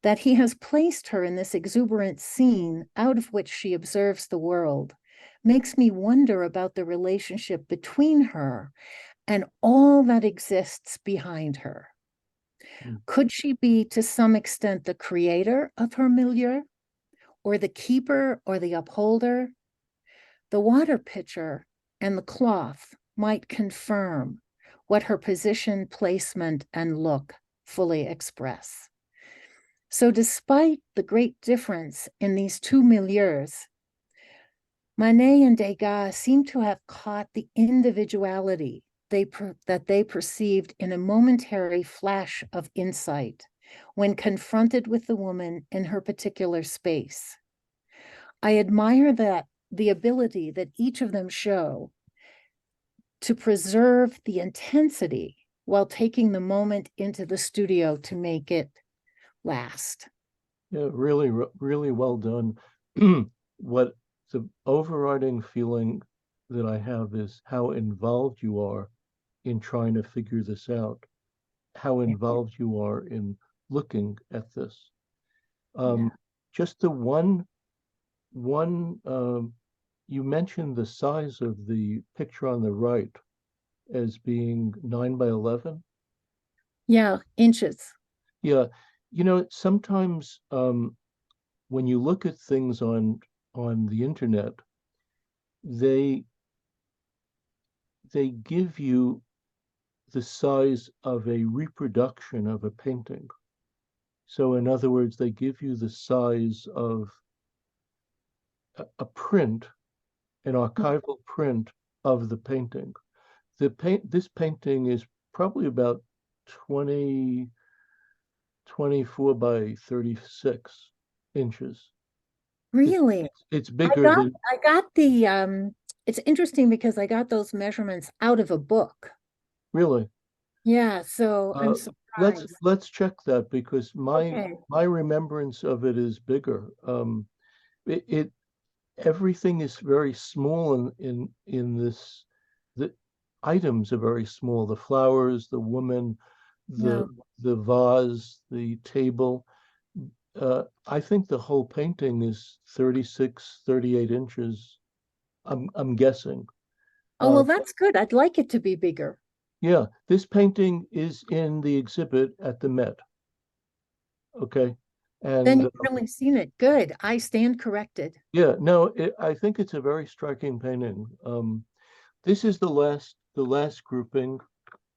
Speaker 17: That he has placed her in this exuberant scene out of which she observes the world makes me wonder about the relationship between her and all that exists behind her. Could she be, to some extent, the creator of her milieu, or the keeper or the upholder? The water pitcher and the cloth might confirm what her position, placement, and look fully express. So despite the great difference in these two milieus, Manet and Degas seem to have caught the individuality that they perceived in a momentary flash of insight when confronted with the woman in her particular space. I admire the ability that each of them show to preserve the intensity while taking the moment into the studio to make it last.
Speaker 1: Yeah, really, really well done. What the overriding feeling that I have is how involved you are in trying to figure this out, how involved you are in looking at this. Just the one, you mentioned the size of the picture on the right as being 9 by 11.
Speaker 17: Yeah, inches.
Speaker 1: Yeah, you know, sometimes when you look at things on the internet, they give you the size of a reproduction of a painting. So in other words, they give you the size of a print, an archival print of the painting. This painting is probably about 24 by 36 inches.
Speaker 17: Really?
Speaker 1: It's bigger than.
Speaker 17: I got the, it's interesting because I got those measurements out of a book.
Speaker 1: Really?
Speaker 17: Yeah, so I'm surprised.
Speaker 1: Let's check that because
Speaker 17: Okay.
Speaker 1: my remembrance of it is bigger. It everything is very small in this. The items are very small. The flowers, the woman,
Speaker 17: Yeah.
Speaker 1: the vase, the table. I think the whole painting is 36, 38 inches. I'm guessing.
Speaker 17: Oh, well, that's good. I'd like it to be bigger.
Speaker 1: Yeah, this painting is in the exhibit at the Met. Okay.
Speaker 17: Then
Speaker 1: And
Speaker 17: you've really seen it. Good. I stand corrected.
Speaker 1: yeah, no, I think it's a very striking painting. This is the last grouping,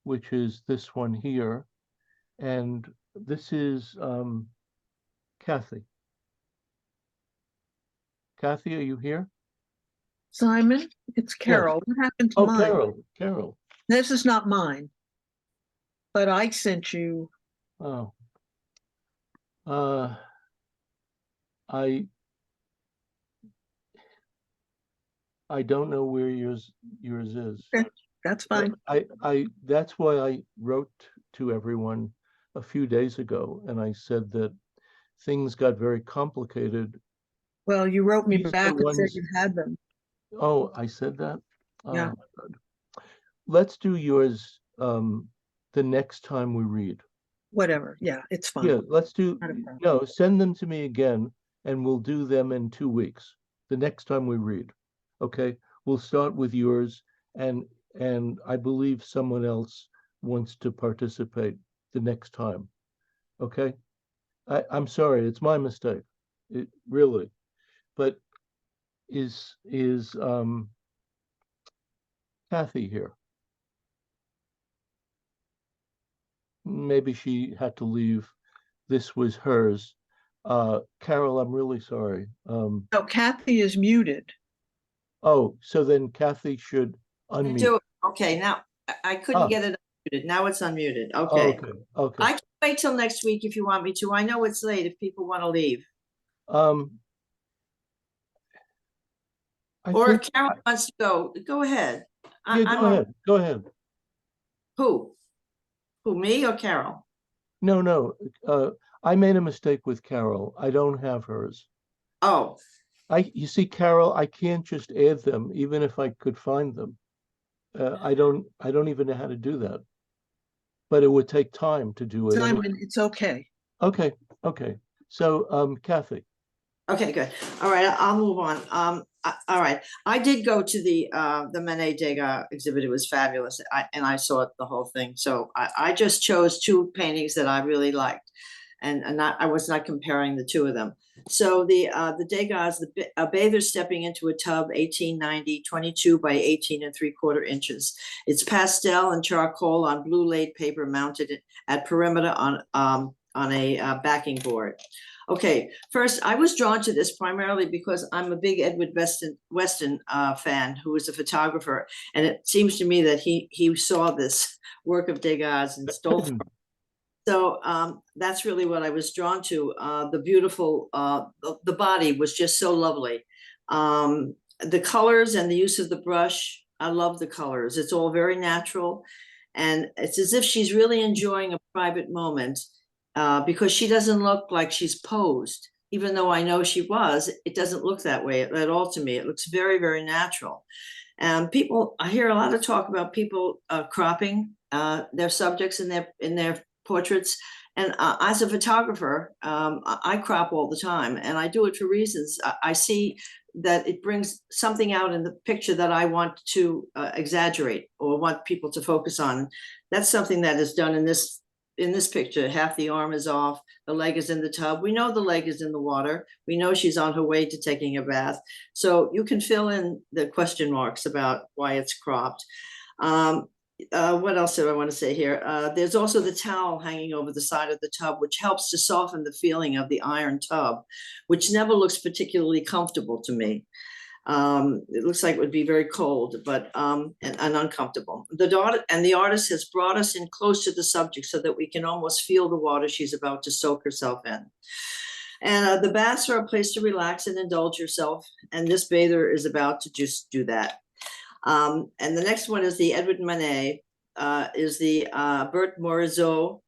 Speaker 1: which is this one here. And this is Kathy. Kathy, are you here?
Speaker 18: Simon, it's Carol. What happened to
Speaker 1: Oh,
Speaker 18: mine?
Speaker 1: Carol.
Speaker 18: This is not mine, but I sent you.
Speaker 1: Oh. I don't know where yours is.
Speaker 18: Okay, that's fine.
Speaker 1: That's why I wrote to everyone a few days ago, and I said that things got very complicated.
Speaker 18: Well, you wrote me
Speaker 1: These are
Speaker 18: back
Speaker 1: the
Speaker 18: and said
Speaker 1: ones-
Speaker 18: you had them.
Speaker 1: Oh, I said that?
Speaker 18: Yeah.
Speaker 1: Good. Let's do yours the next time we read.
Speaker 18: Whatever. Yeah, it's fine.
Speaker 1: Yeah, let's do,
Speaker 18: Not a problem.
Speaker 1: no, send them to me again, and we'll do them in 2 weeks, the next time we read. Okay, we'll start with yours, and I believe someone else wants to participate the next time. Okay, I'm sorry, it's my mistake. It really, but is Kathy here? Maybe she had to leave. This was hers. Carol, I'm really sorry.
Speaker 18: No, Kathy is muted.
Speaker 1: Oh, so then Kathy should unmute.
Speaker 6: Do it. Okay, now I couldn't
Speaker 1: Ah.
Speaker 6: get it unmuted. Now it's unmuted.
Speaker 1: Oh,
Speaker 6: Okay.
Speaker 1: okay.
Speaker 6: I can wait till next week if you want me to. I know it's late if people want to leave. Or if Carol wants to go, go ahead.
Speaker 1: Yeah, go ahead. Go ahead.
Speaker 6: Who? Who, me or Carol?
Speaker 1: No. I made a mistake with Carol. I don't have hers.
Speaker 6: Oh.
Speaker 1: You see, Carol, I can't just add them, even if I could find them. I don't even know how to do that. But it would take time to do it.
Speaker 18: Simon, it's okay.
Speaker 1: Okay. So, Kathy.
Speaker 6: Okay, good. All right, I'll move on. All right, I did go to the Manet Degas exhibit. It was fabulous, and I saw the whole thing. So I just chose 2 paintings that I really liked, and I was not comparing the 2 of them. So the Degas, a bather stepping into a tub, 1890, 22 by 18 3/4 inches. It's pastel and charcoal on blue laid paper mounted at perimeter on a backing board. Okay, first, I was drawn to this primarily because I'm a big Edward Weston fan who is a photographer, and it seems to me that he saw this work of Degas and stole from it. So that's really what I was drawn to. The beautiful, the body was just so lovely. The colors and the use of the brush, I love the colors. It's all very natural, and it's as if she's really enjoying a private moment. Because she doesn't look like she's posed, even though I know she was. It doesn't look that way at all to me. It looks very, very natural. And I hear a lot of talk about people cropping their subjects in their portraits. And as a photographer, I crop all the time, and I do it for reasons. I see that it brings something out in the picture that I want to exaggerate or want people to focus on. That's something that is done in this picture. Half the arm is off, the leg is in the tub. We know the leg is in the water. We know she's on her way to taking a bath. So you can fill in the question marks about why it's cropped. What else do I want to say here? There's also the towel hanging over the side of the tub, which helps to soften the feeling of the iron tub, which never looks particularly comfortable to me. It looks like it would be very cold, but and uncomfortable. The artist has brought us in close to the subject so that we can almost feel the water she's about to soak herself in. And the baths are a place to relax and indulge yourself, and this bather is about to just do that. And the next one is the Edward Manet
Speaker 2: is the Bert Morisot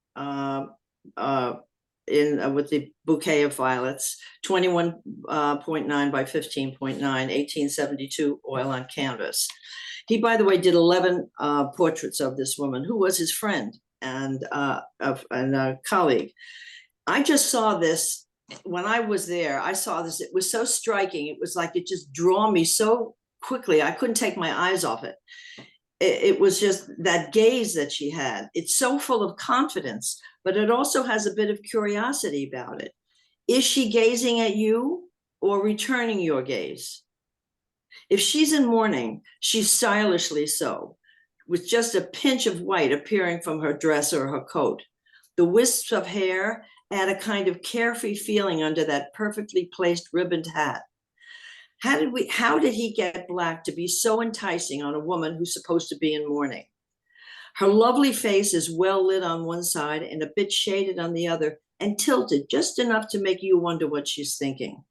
Speaker 2: in with the bouquet of violets, 21.9 by 15.9, 1872 oil on canvas. He, by the way, did 11 portraits of this woman who was his friend and a colleague. I just saw this when I was there. I saw this. It was so striking. It was like it just drew me so quickly. I couldn't take my eyes off it. It was just that gaze that she had. It's so full of confidence, but it also has a bit of curiosity about it. Is she gazing at you or returning your gaze? If she's in mourning, she's stylishly so, with just a pinch of white appearing from her dress or her coat. The wisps of hair add a kind of carefree feeling under that perfectly placed ribboned hat. How did he get black to be so enticing on a woman who's supposed to be in mourning? Her lovely face is well lit on one side and a bit shaded on the other and tilted just enough to make you wonder what she's thinking.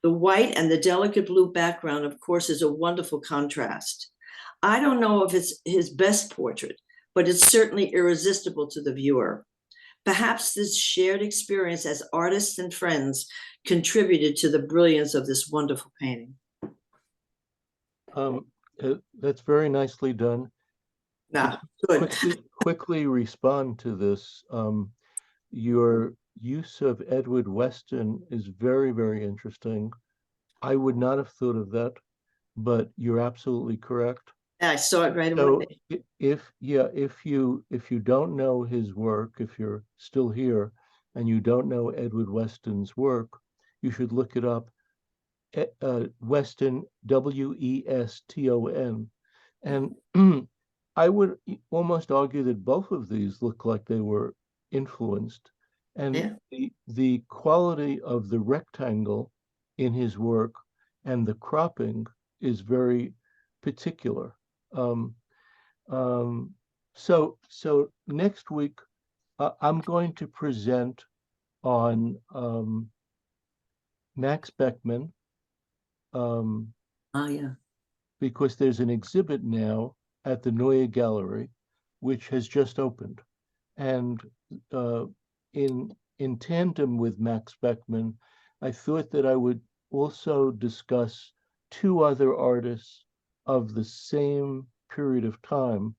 Speaker 2: The white and the delicate blue background, of course, is a wonderful contrast. I don't know if it's his best portrait, but it's certainly irresistible to the viewer. Perhaps this shared experience as artists and friends contributed to the brilliance of this wonderful painting.
Speaker 1: That's very nicely done.
Speaker 2: Good.
Speaker 1: Quickly respond to this. Your use of Edward Weston is very, very interesting. I would not have thought of that, but you're absolutely correct.
Speaker 2: I saw it right
Speaker 1: So
Speaker 2: away.
Speaker 1: if you don't know his work, if you're still here and you don't know Edward Weston's work, you should look it up. Weston, Weston, and I would almost argue that both of these look like they were influenced, and the quality of the rectangle in his work and the cropping is very particular. So next week I'm going to present on Max Beckmann. Because there's an exhibit now at the Neue Gallery, which has just opened, and in tandem with Max Beckmann, I thought that I would also discuss two other artists of the same period of time.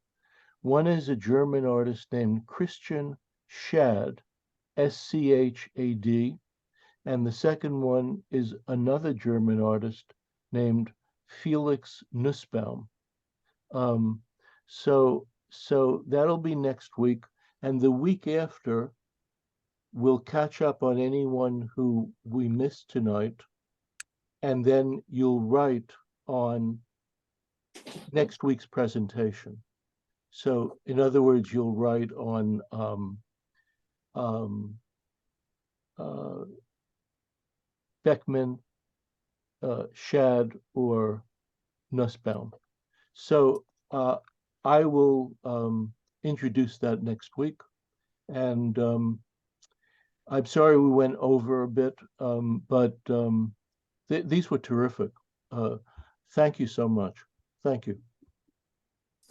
Speaker 1: One is a German artist named Christian Schad, Schad, and the second one is another German artist named Felix Nussbaum. So that'll be next week, and the week after, we'll catch up on anyone who we missed tonight, and then you'll write on next week's presentation. So, in other words, you'll write on Beckmann, Schad, or Nussbaum. So I will introduce that next week. And I'm sorry we went over a bit, but these were terrific. Thank you so much. Thank you.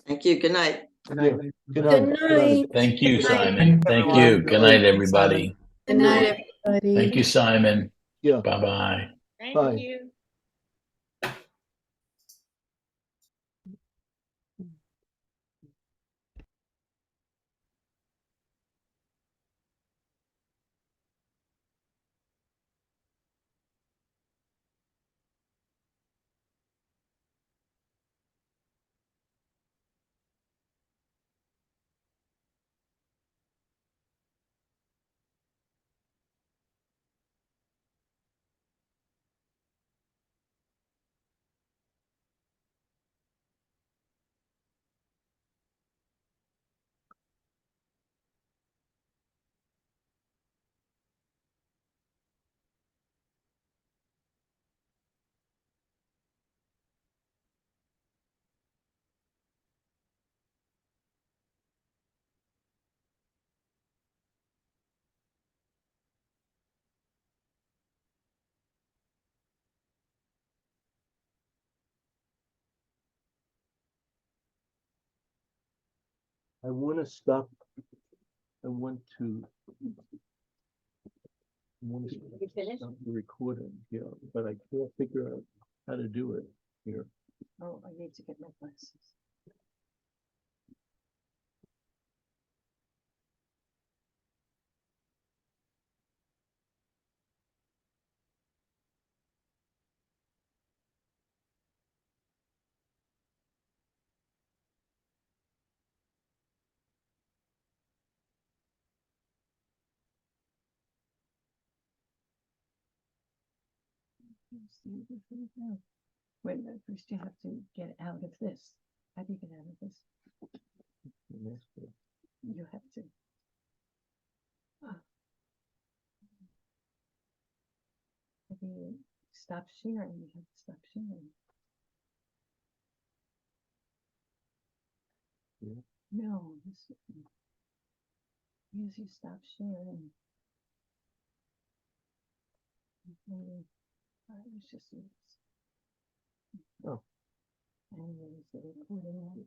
Speaker 2: Thank you. Good night.
Speaker 5: Good night.
Speaker 1: Good night.
Speaker 17: Good night.
Speaker 3: Thank you,
Speaker 17: Good night.
Speaker 3: Simon. Thank you. Good night, everybody.
Speaker 17: Good night, everybody.
Speaker 3: Thank you, Simon.
Speaker 1: Yeah.
Speaker 3: Bye-bye.
Speaker 11: Thank
Speaker 1: Bye.
Speaker 11: you.
Speaker 1: I want to stop. I want to.
Speaker 7: You finished?
Speaker 1: Stop the recording, yeah, but I can't figure out how to do it here.
Speaker 7: Oh, I need to get my glasses. Wait a minute, first you have to get out of this. How do you get out of this? You have to. If you stop sharing, you have to stop sharing.
Speaker 1: Yeah.
Speaker 7: No, this you stop sharing. Let's just do this.
Speaker 1: Oh.
Speaker 7: And there's the recording.